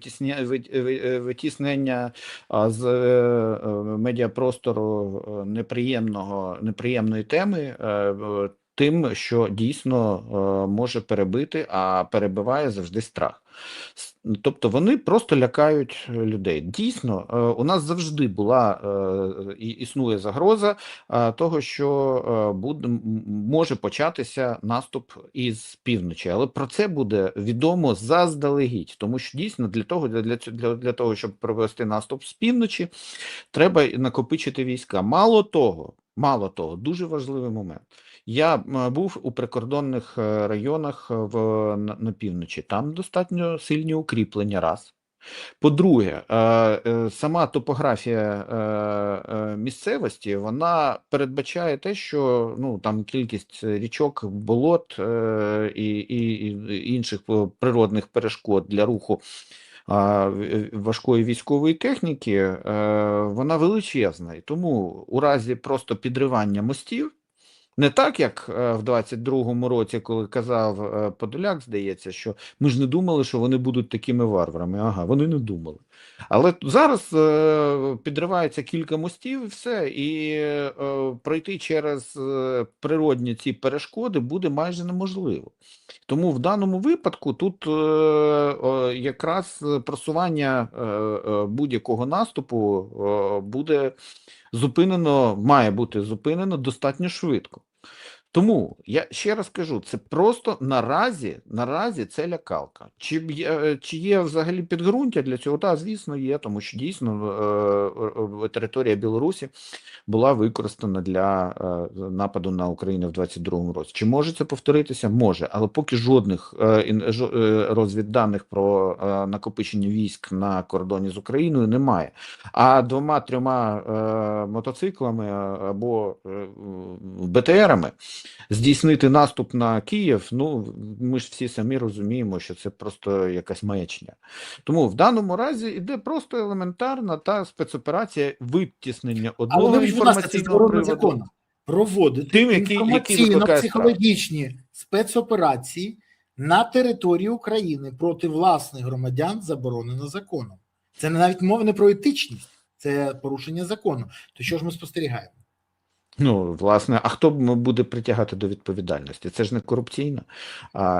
витіснення з медіапростору неприємної теми тим, що дійсно може перебити, а перебиває завжди страх. Тобто вони просто лякають людей. Дійсно, у нас завжди була і існує загроза того, що може початися наступ із півночі, але про це буде відомо заздалегідь, тому що дійсно для того, щоб провести наступ з півночі, треба накопичити війська. Мало того, дуже важливий момент. Я був у прикордонних районах на півночі. Там достатньо сильні укріплення, раз. По-друге, сама топографія місцевості, вона передбачає те, що там кількість річок, болот і інших природних перешкод для руху важкої військової техніки, вона величезна. І тому у разі просто підривання мостів, не так, як в 22-му році, коли казав Подоляк, здається, що ми ж не думали, що вони будуть такими варварами. Ага, вони не думали. Але зараз підривається кілька мостів і все, і пройти через природні ці перешкоди буде майже неможливо. Тому в даному випадку тут якраз просування будь-якого наступу буде має бути зупинено достатньо швидко. Тому я ще раз кажу, це просто наразі це лякалка. Чи є взагалі підґрунтя для цього? Так, звісно, є, тому що дійсно територія Білорусі була використана для нападу на Україну в 22-му році. Чи може це повторитися? Може, але поки жодних розвідданих про накопичення військ на кордоні з Україною немає. А 2-3 мотоциклами або БТРами здійснити наступ на Київ, ми ж всі самі розуміємо, що це просто якась маячня. Тому в даному разі йде просто елементарна та спецоперація витіснення одного інформаційного приводу. Проводити інформаційно-психологічні спецоперації на території України проти власних громадян заборонено законом. Це навіть мова не про етичність, це порушення закону. То що ж ми спостерігаємо? Власне, а хто буде притягати до відповідальності? Це ж не корупційна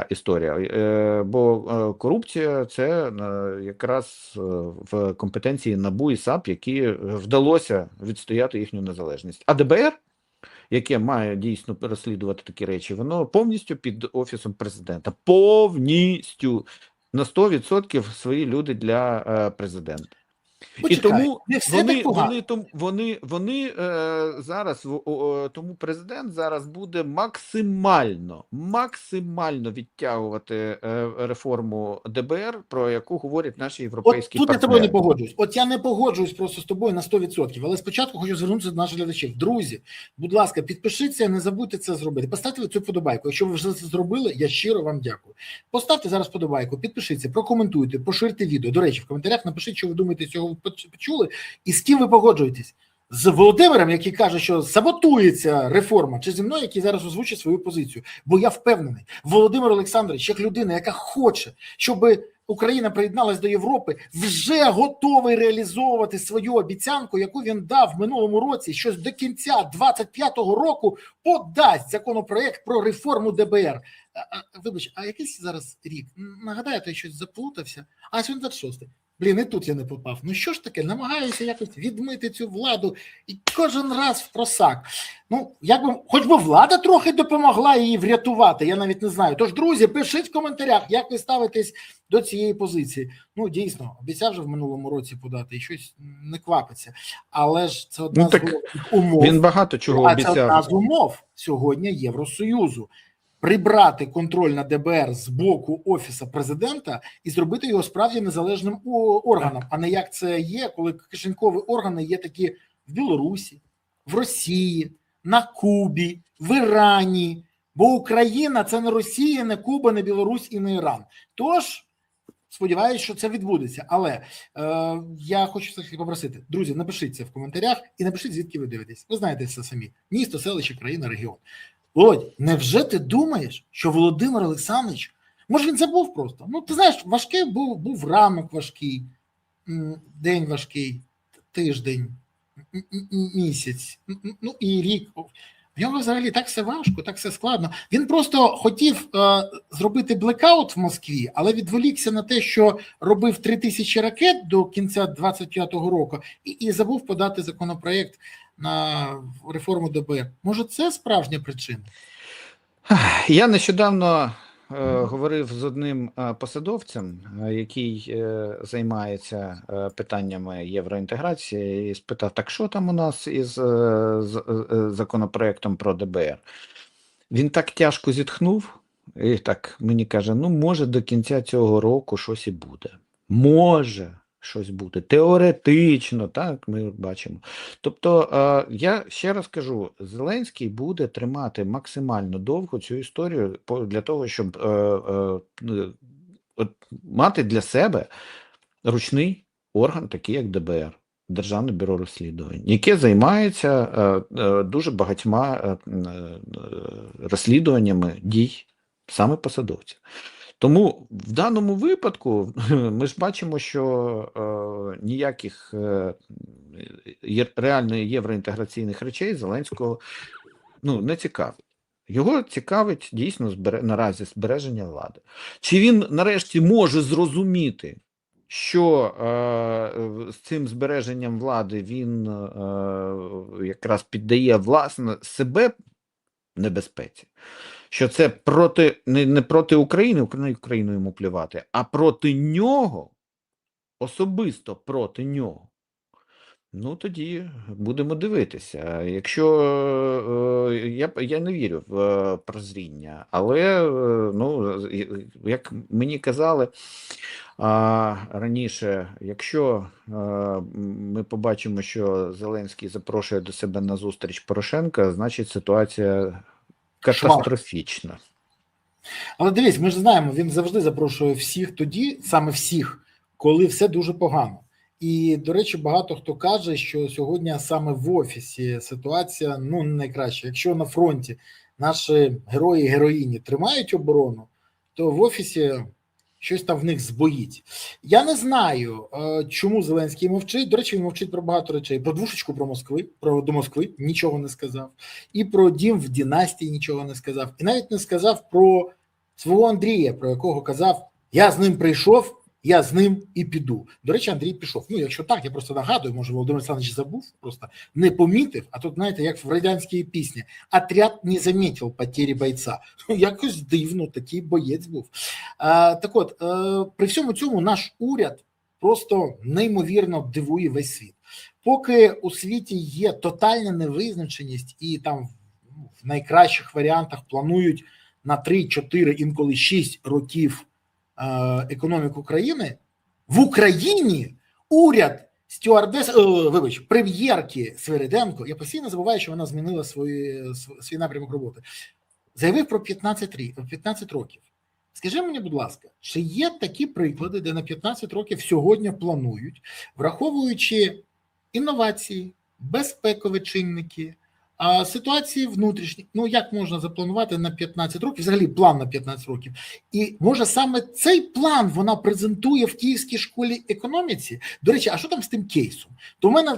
історія, бо корупція – це якраз в компетенції НАБУ і САП, які вдалося відстояти їхню незалежність. А ДБР, яке має дійсно розслідувати такі речі, воно повністю під Офісом президента. Повністю. на 100% свої люди для президента. Почекай, І тому не все так погано. вони зараз, тому президент зараз буде максимально відтягувати реформу ДБР, про яку говорять наші От європейські тут я з тобою не партнери. погоджуюсь. От я не погоджуюсь просто з тобою на 100%. Але спочатку хочу звернутися до наших глядачів. Друзі, будь ласка, підпишіться, не забудьте це зробити. Поставте цю вподобайку. Якщо ви вже це зробили, я щиро вам дякую. Поставте зараз вподобайку, підпишіться, прокоментуйте, поширте відео. До речі, в коментарях напишіть, що ви думаєте, з цього почули, і з ким ви погоджуєтесь. З Володимиром, який каже, що саботується реформа, чи зі мною, який зараз озвучить свою позицію. Бо я впевнений, Володимир Олександрович, як людина, яка хоче, щоб Україна приєдналась до Європи, вже готовий реалізовувати свою обіцянку, яку він дав в минулому році, що до кінця 25-го року подасть законопроект про реформу ДБР. Вибач, а якийсь зараз рік? Нагадаю, я щось заплутався. А сьогодні 26-й. Блін, і тут я не попав. Ну що ж таке, намагаюся якось відмити цю владу і кожен раз в просак. Ну, якби, хоч би влада трохи допомогла її врятувати, я навіть не знаю. Тож, друзі, пишіть в коментарях, як ви ставитесь до цієї позиції. Ну, дійсно, обіцяв же в минулому році подати і щось не квапиться. Але ж це одна з умов. Він багато чого обіцяв. Це одна з умов сьогодні Євросоюзу. Прибрати контроль на ДБР з боку Офісу президента і зробити його справді незалежним органом, а не як це є, коли кишенькові органи є такі в Білорусі, в Росії, на Кубі, в Ірані, бо Україна – це не Росія, не Куба, не Білорусь і не Іран. Тож, сподіваюся, що це відбудеться. Але я хочу все ж таки попросити, друзі, напишіть це в коментарях і напишіть, звідки ви дивитесь. Ви знаєте це самі. Місто, селище, країна, регіон. Володь, невже ти думаєш, що Володимир Олександрович, може він забув просто? Ну, ти знаєш, важкий був ранок важкий, день важкий, тиждень, місяць, ну і рік. В нього взагалі так все важко, так все складно. Він просто хотів зробити блекаут в Москві, але відволікся на те, що робив 3000 ракет до кінця 25-го року і забув подати законопроєкт на реформу ДБР. Може, це справжня причина? Я нещодавно говорив з одним посадовцем, який займається питаннями євроінтеграції, і спитав, так що там у нас із законопроектом про ДБР? Він так тяжко зітхнув і так мені каже, ну може до кінця цього року щось і буде. Може щось буде. Теоретично, так, ми бачимо. Тобто, я ще раз кажу, Зеленський буде тримати максимально довго цю історію для того, щоб мати для себе ручний орган, такий як ДБР, Державне бюро розслідувань, яке займається дуже багатьма розслідуваннями дій саме посадовців. Тому в даному випадку ми ж бачимо, що ніяких реально євроінтеграційних речей Зеленського не цікавить. Його цікавить дійсно наразі збереження влади. Чи він нарешті може зрозуміти, що з цим збереженням влади він якраз піддає власне себе небезпеці? Що це не проти України, Україну йому плювати, а проти нього, особисто проти нього. Ну, тоді будемо дивитися. Якщо я не вірю в прозріння, але, як мені казали раніше, якщо ми побачимо, що Зеленський запрошує до себе на зустріч Порошенка, значить ситуація катастрофічна. Але дивись, ми ж знаємо, він завжди запрошує всіх тоді, саме всіх, коли все дуже погано. І, до речі, багато хто каже, що сьогодні саме в Офісі ситуація не найкраща. Якщо на фронті наші герої і героїні тримають оборону, то в Офісі щось там в них збоїть. Я не знаю, чому Зеленський мовчить. До речі, він мовчить про багато речей. Про двушечку до Москви нічого не сказав. І про дім в династії нічого не сказав. І навіть не сказав про свого Андрія, про якого казав, я з ним прийшов, я з ним і піду. До речі, Андрій пішов. Ну, якщо так, я просто нагадую, може, Володимир Олександрович забув, просто не помітив, а тут, знаєте, як в радянській пісні, «Отряд не замітив потері бойця». Ну, якось дивно, такий боєць був. Так от, при всьому цьому наш уряд просто неймовірно дивує весь світ. Поки у світі є тотальна невизначеність і там в найкращих варіантах планують на 3-4, інколи 6 років економіку країни, в Україні уряд прем'єрки Свириденко, я постійно забуваю, що вона змінила свій напрямок роботи, заявив про 15 років. Скажи мені, будь ласка, чи є такі приклади, де на 15 років сьогодні планують, враховуючи інновації, безпекові чинники, ситуації внутрішні, ну як можна запланувати на 15 років, взагалі план на 15 років, і може саме цей план вона презентує в Київській школі економіці? До речі, а що там з тим кейсом? То в мене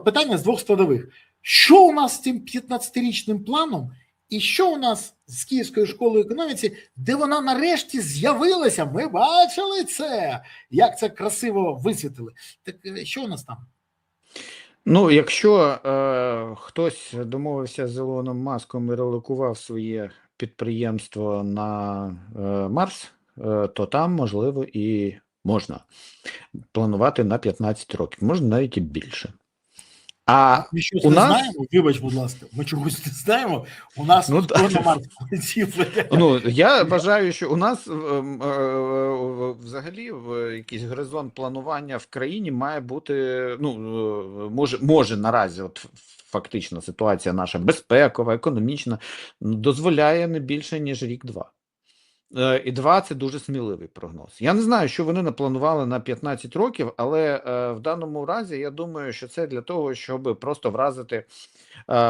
питання з двох складових. Що у нас з цим 15-річним планом, і що у нас з Київською школою економіці, де вона нарешті з'явилася? Ми бачили це, як це красиво висвітлили. Так що у нас там? Ну, якщо хтось домовився з Ілоном Маском і релокував своє підприємство на Марс, то там, можливо, і можна планувати на 15 років, можна навіть і більше. А ми щось у не нас... знаємо, вибач, будь ласка, ми чогось не знаємо, у нас хто на Марс полетів. Ну, я вважаю, що у нас взагалі якийсь горизонт планування в країні має бути, ну, може наразі, от фактично ситуація наша безпекова, економічна, дозволяє не більше, ніж рік-два. І 2 – це дуже сміливий прогноз. Я не знаю, що вони напланували на 15 років, але в даному разі я думаю, що це для того, щоб просто вразити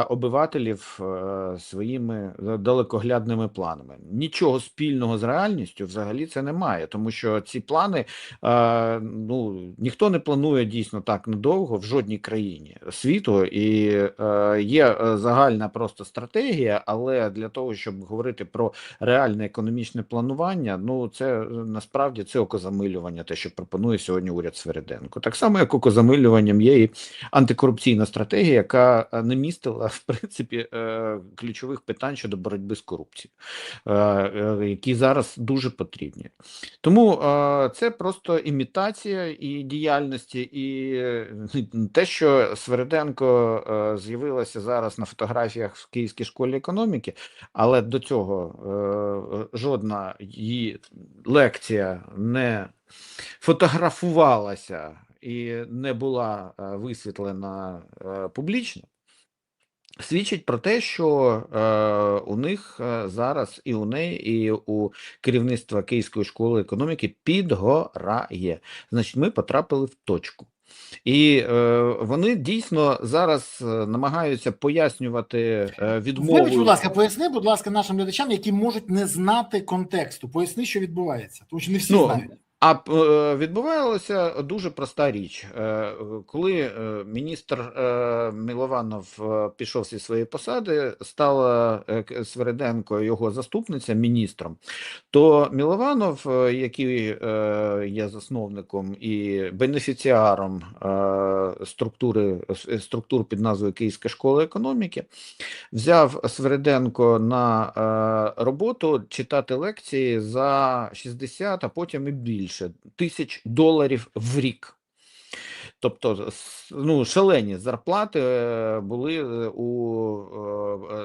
обивателів своїми далекоглядними планами. Нічого спільного з реальністю взагалі це немає, тому що ці плани, ну, ніхто не планує дійсно так надовго в жодній країні світу, і є загальна просто стратегія, але для того, щоб говорити про реальне економічне планування, ну, це насправді це окозамилювання, те, що пропонує сьогодні уряд Свириденко. Так само, як окозамилюванням є і антикорупційна стратегія, яка не містила, в принципі, ключових питань щодо боротьби з корупцією, які зараз дуже потрібні. Тому це просто імітація і діяльності, і те, що Свириденко з'явилася зараз на фотографіях в Київській школі економіки, але до цього жодна її лекція не фотографувалася і не була висвітлена публічно, свідчить про те, що у них зараз і у неї, і у керівництва Київської школи економіки підгорає. Значить, ми потрапили в точку. І вони дійсно зараз намагаються пояснювати відмову. Вибач, будь ласка, поясни, будь ласка, нашим глядачам, які можуть не знати контексту. Поясни, що відбувається, тому що не всі знають. А відбувалася дуже проста річ. Коли міністр Милованов пішов зі своєї посади, стала Свириденко його заступниця міністром, то Милованов, який є засновником і бенефіціаром структур під назвою Київська школа економіки, взяв Свириденко на роботу читати лекції за 60, а потім і більше тисяч доларів в рік. Тобто, ну, шалені зарплати були у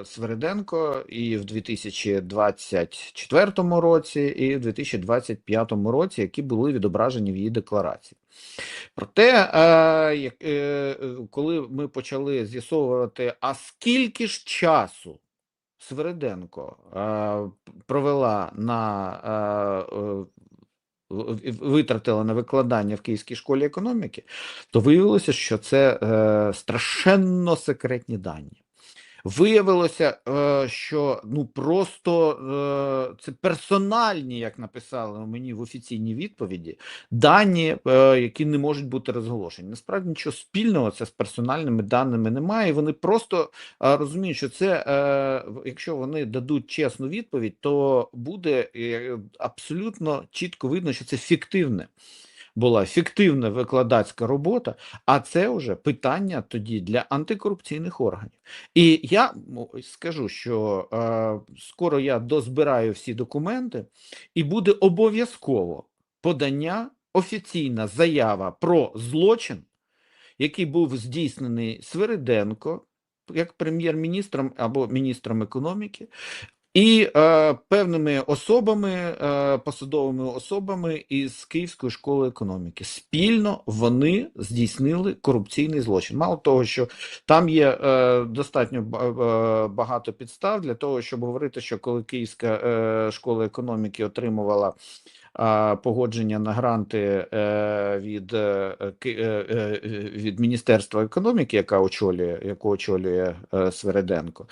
Свириденко і в 2024 році, і в 2025 році, які були відображені в її декларації. Проте, коли ми почали з'ясовувати, а скільки ж часу Свириденко провела витратила на викладання в Київській школі економіки, то виявилося, що це страшенно секретні дані. Виявилося, що ну просто це персональні, як написали мені в офіційній відповіді, дані, які не можуть бути розголошені. Насправді нічого спільного це з персональними даними немає. І вони просто розуміють, що це, якщо вони дадуть чесну відповідь, то буде абсолютно чітко видно, що це фіктивне. Була фіктивна викладацька робота, а це вже питання тоді для антикорупційних органів. І я скажу, що скоро я дозбираю всі документи, і буде обов'язково подання, офіційна заява про злочин, який був здійснений Свириденко як прем'єр-міністром або міністром економіки, і певними особами, посадовими особами із Київської школи економіки. Спільно вони здійснили корупційний злочин. Мало того, що там є достатньо багато підстав для того, щоб говорити, що коли Київська школа економіки отримувала погодження на гранти від Міністерства економіки, яку очолює Свириденко,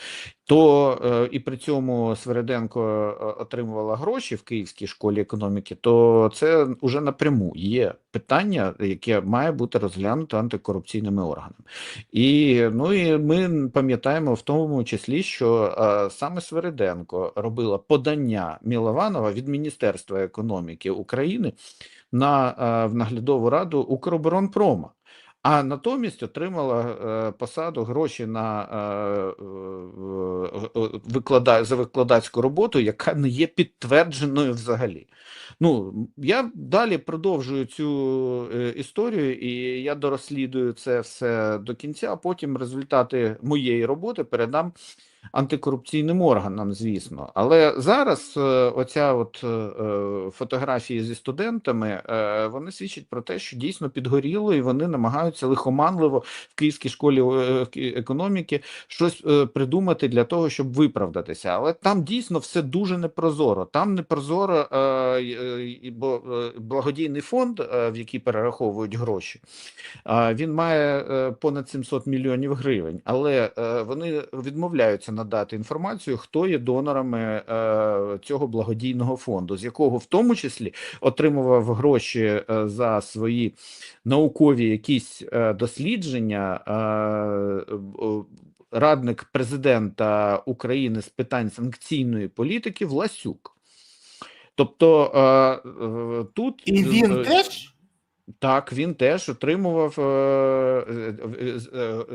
то і при цьому Свириденко отримувала гроші в Київській школі економіки, то це вже напряму є питання, яке має бути розглянуто антикорупційними органами. І ми пам'ятаємо в тому числі, що саме Свириденко робила подання Милованова від Міністерства економіки України в наглядову раду Укроборонпрома. А натомість отримала посаду, гроші за викладацьку роботу, яка не є підтвердженою взагалі. Ну, я далі продовжую цю історію, і я дорозслідую це все до кінця, а потім результати моєї роботи передам антикорупційним органам, звісно. Але зараз оця фотографії зі студентами, вони свідчать про те, що дійсно підгоріло, і вони намагаються лихоманливо в Київській школі економіки щось придумати для того, щоб виправдатися. Але там дійсно все дуже непрозоро. Там непрозоро, бо благодійний фонд, в який перераховують гроші, він має понад 700 мільйонів гривень, але вони відмовляються надати інформацію, хто є донорами цього благодійного фонду, з якого в тому числі отримував гроші за свої наукові якісь дослідження радник президента України з питань санкційної політики Власюк. Тобто тут... І він теж? Так, він теж отримував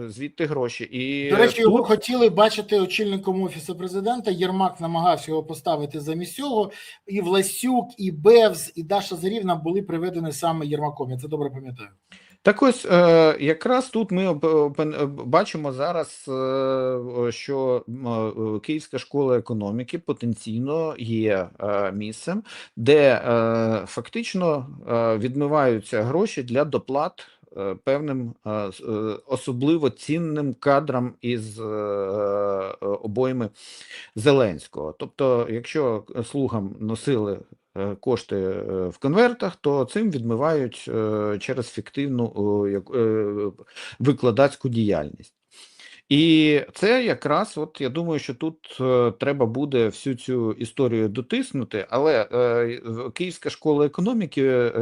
звідти гроші. І до речі, його хотіли бачити очільником Офісу президента. Єрмак намагався його поставити замість цього. І Власюк, і Бевз, і Даша Зарівна були приведені саме Єрмаком. Я це добре пам'ятаю. Так ось, якраз тут ми бачимо зараз, що Київська школа економіки потенційно є місцем, де фактично відмиваються гроші для доплат певним особливо цінним кадрам із обойми Зеленського. Тобто, якщо слугам носили кошти в конвертах, то цим відмивають через фіктивну викладацьку діяльність. І це якраз, я думаю, що тут треба буде всю цю історію дотиснути, але Київська школа економіки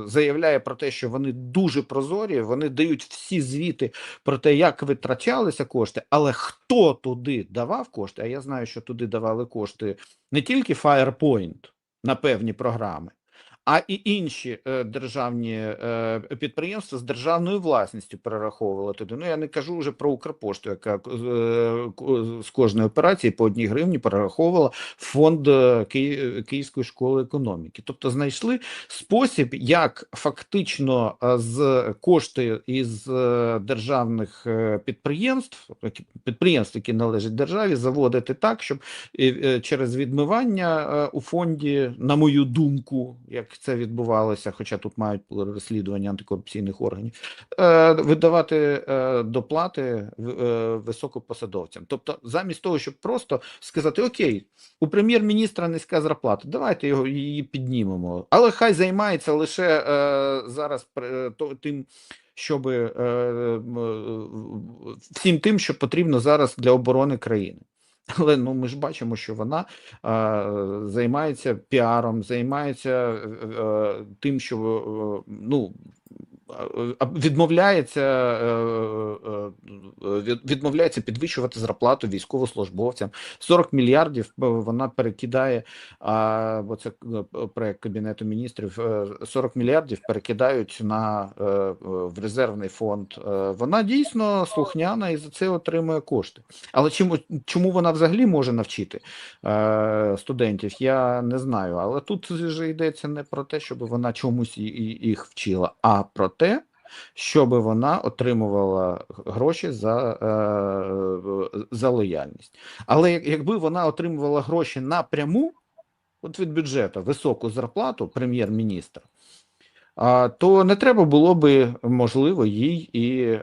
заявляє про те, що вони дуже прозорі, вони дають всі звіти про те, як витрачалися кошти, але хто туди давав кошти, а я знаю, що туди давали кошти не тільки Firepoint на певні програми, а і інші державні підприємства з державною власністю перераховували туди. Ну, я не кажу вже про Укрпошту, яка з кожної операції по 1 гривні перераховувала фонд Київської школи економіки. Тобто знайшли спосіб, як фактично з кошти із державних підприємств, які належать державі, заводити так, щоб через відмивання у фонді, на мою думку, як це відбувалося, хоча тут мають розслідування антикорупційних органів, видавати доплати високопосадовцям. Тобто, замість того, щоб просто сказати, окей, у прем'єр-міністра низька зарплата, давайте її піднімемо, але хай займається лише зараз тим, щоб всім тим, що потрібно зараз для оборони країни. Але ну ми ж бачимо, що вона займається піаром, займається тим, що відмовляється підвищувати зарплату військовослужбовцям. 40 мільярдів вона перекидає, бо це проект Кабінету міністрів, 40 мільярдів перекидають в резервний фонд. Вона дійсно слухняна і за це отримує кошти. Але чому вона взагалі може навчити студентів, я не знаю. Але тут вже йдеться не про те, щоб вона чомусь їх вчила, а про те, щоб вона отримувала гроші за лояльність. Але якби вона отримувала гроші напряму, от від бюджету, високу зарплату прем'єр-міністра, то не треба було би, можливо, їй і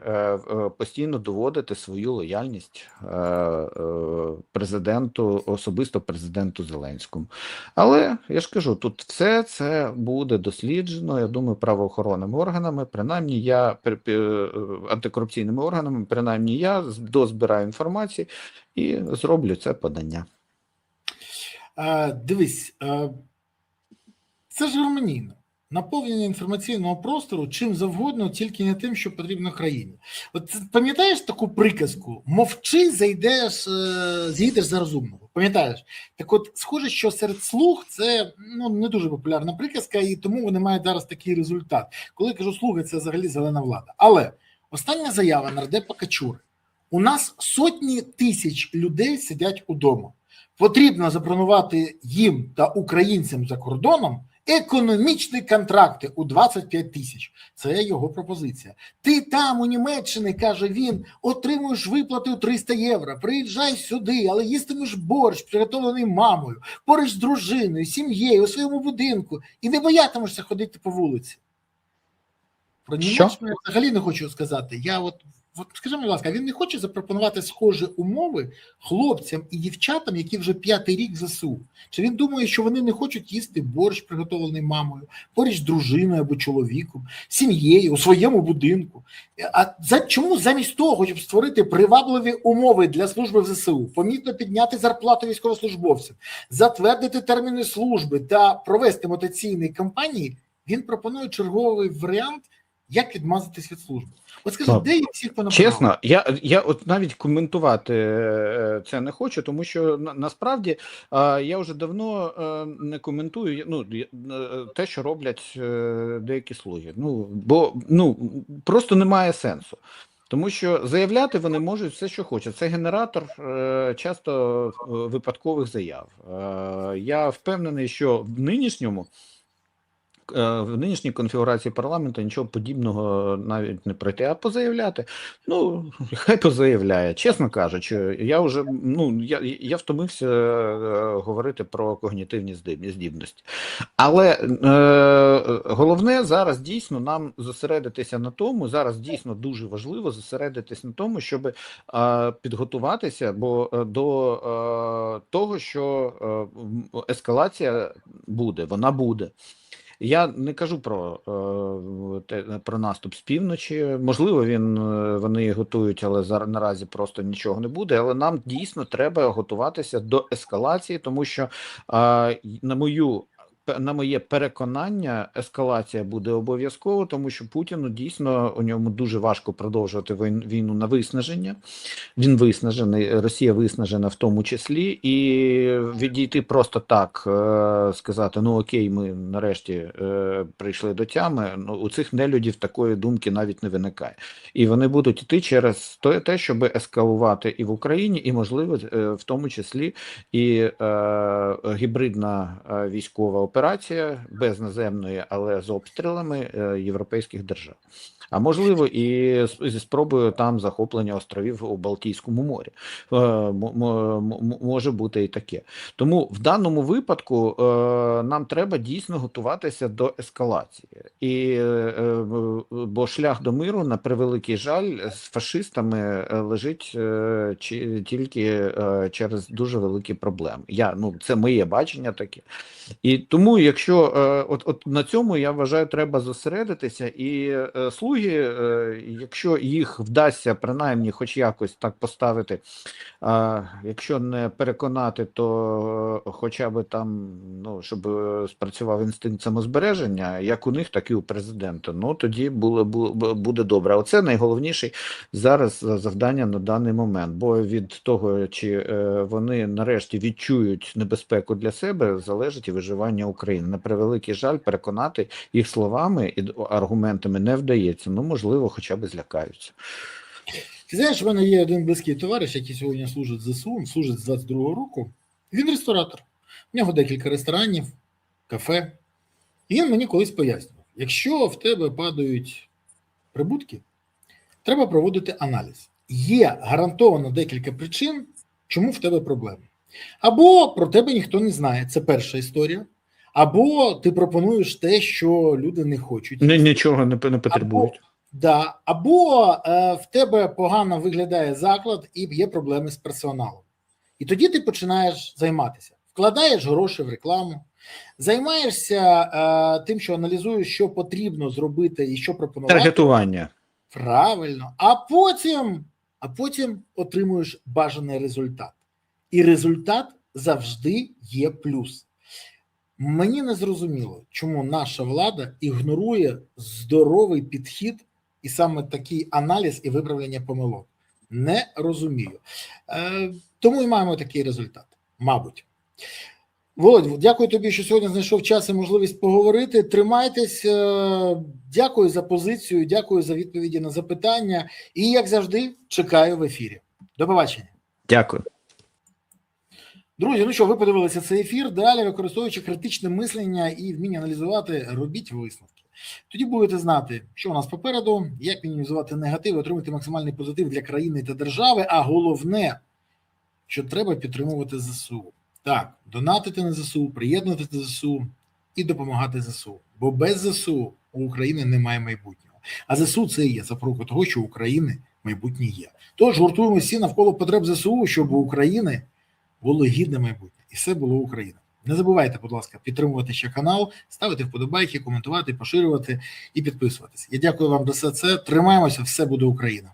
постійно доводити свою лояльність особисто президенту Зеленському. Але, я ж кажу, тут все це буде досліджено, я думаю, правоохоронними органами, принаймні антикорупційними органами, принаймні я дозбираю інформації і зроблю це подання. Дивись, це ж гармонійно. Наповнення інформаційного простору чим завгодно, тільки не тим, що потрібно країні. От пам'ятаєш таку приказку «мовчи, з'їдеш за розумного». Пам'ятаєш? Так от, схоже, що серед слуг це не дуже популярна приказка, і тому вони мають зараз такий результат. Коли я кажу «слуги», це взагалі зелена влада. Але остання заява нардепа Качури. У нас сотні тисяч людей сидять удома. Потрібно забронювати їм та українцям за кордоном економічні контракти у 25 тисяч. Це його пропозиція. Ти там у Німеччині, каже він, отримуєш виплати у 300 євро, приїжджай сюди, але їстимеш борщ, приготовлений мамою, поруч з дружиною, сім'єю, у своєму будинку і не боятимешся ходити по вулиці. Про Німеччину я взагалі не хочу сказати. Скажи мені, будь ласка, він не хоче запропонувати схожі умови хлопцям і дівчатам, які вже 5-й рік в ЗСУ? Чи він думає, що вони не хочуть їсти борщ, приготовлений мамою, поруч з дружиною або чоловіком, сім'єю, у своєму будинку? Чому замість того, щоб створити привабливі умови для служби в ЗСУ, помітно підняти зарплату військовослужбовцям, затвердити терміни служби та провести мотиваційні кампанії, він пропонує черговий варіант, як відмазатись від служби? От скажи, де їх всіх понаправили? Чесно, я от навіть коментувати це не хочу, тому що насправді я вже давно не коментую те, що роблять деякі слуги. Бо просто немає сенсу. Тому що заявляти вони можуть все, що хочуть. Це генератор часто випадкових заяв. Я впевнений, що в нинішній конфігурації парламенту нічого подібного навіть не пройти, а позаявляти. Хай позаявляє. Чесно кажучи, я вже я втомився говорити про когнітивні здібності. Але головне зараз дійсно нам зосередитися на тому, зараз дійсно дуже важливо зосередитися на тому, щоб підготуватися до того, що ескалація буде, вона буде. Я не кажу про наступ з півночі. Можливо, вони готують, але наразі просто нічого не буде. Але нам дійсно треба готуватися до ескалації, тому що, на моє переконання, ескалація буде обов'язково, тому що Путіну дійсно, у ньому дуже важко продовжувати війну на виснаження. Він виснажений, Росія виснажена в тому числі, і відійти просто так, сказати, окей, ми нарешті прийшли до тями, у цих нелюдів такої думки навіть не виникає. І вони будуть йти через те, щоб ескалувати і в Україні, і, можливо, в тому числі і гібридна військова операція, без наземної, але з обстрілами європейських держав. А можливо, і зі спробою там захоплення островів у Балтійському морі. Може бути і таке. Тому в даному випадку нам треба дійсно готуватися до ескалації. Бо шлях до миру, на превеликий жаль, з фашистами лежить тільки через дуже великі проблеми. Це моє бачення таке. І тому тому, якщо от на цьому, я вважаю, треба зосередитися, і слуги, якщо їх вдасться принаймні хоч якось так поставити, якщо не переконати, то хоча б там, ну, щоб спрацював інстинкт самозбереження, як у них, так і у президента, ну, тоді буде добре. Оце найголовніший зараз завдання на даний момент, бо від того, чи вони нарешті відчують небезпеку для себе, залежить і виживання України. На превеликий жаль, переконати їх словами і аргументами не вдається, ну, можливо, хоча б злякаються. Ти знаєш, в мене є один близький товариш, який сьогодні служить в ЗСУ, служить з 22-го року. Він ресторатор. У нього декілька ресторанів, кафе. І він мені колись пояснював, якщо в тебе падають прибутки, треба проводити аналіз. Є гарантовано декілька причин, чому в тебе проблеми. Або про тебе ніхто не знає, це перша історія. Або ти пропонуєш те, що люди не хочуть. Нічого не потребують. Або в тебе погано виглядає заклад і є проблеми з персоналом. І тоді ти починаєш займатися. Вкладаєш гроші в рекламу, займаєшся тим, що аналізуєш, що потрібно зробити і що пропонувати. Таргетування. Правильно. А потім отримуєш бажаний результат. І результат завжди є плюс. Мені не зрозуміло, чому наша влада ігнорує здоровий підхід і саме такий аналіз і виправлення помилок. Не розумію. Тому і маємо такий результат, мабуть. Володь, дякую тобі, що сьогодні знайшов час і можливість поговорити. Тримайтесь, дякую за позицію, дякую за відповіді на запитання. І, як завжди, чекаю в ефірі. До побачення. Дякую. Друзі, ну що, ви подивилися цей ефір. Далі, використовуючи критичне мислення і вміння аналізувати, робіть висновки. Тоді будете знати, що у нас попереду, як мінімізувати негатив, отримати максимальний позитив для країни та держави, а головне, що треба підтримувати ЗСУ. Так, донатити на ЗСУ, приєднувати до ЗСУ і допомагати ЗСУ. Бо без ЗСУ у України немає майбутнього. А ЗСУ – це і є запорука того, що у України майбутнє є. Тож гуртуємо всі навколо потреб ЗСУ, щоб у України було гідне майбутнє. І все було Україна. Не забувайте, будь ласка, підтримувати ще канал, ставити вподобайки, коментувати, поширювати і підписуватися. Я дякую вам за все це. Тримаємося, все буде Україна.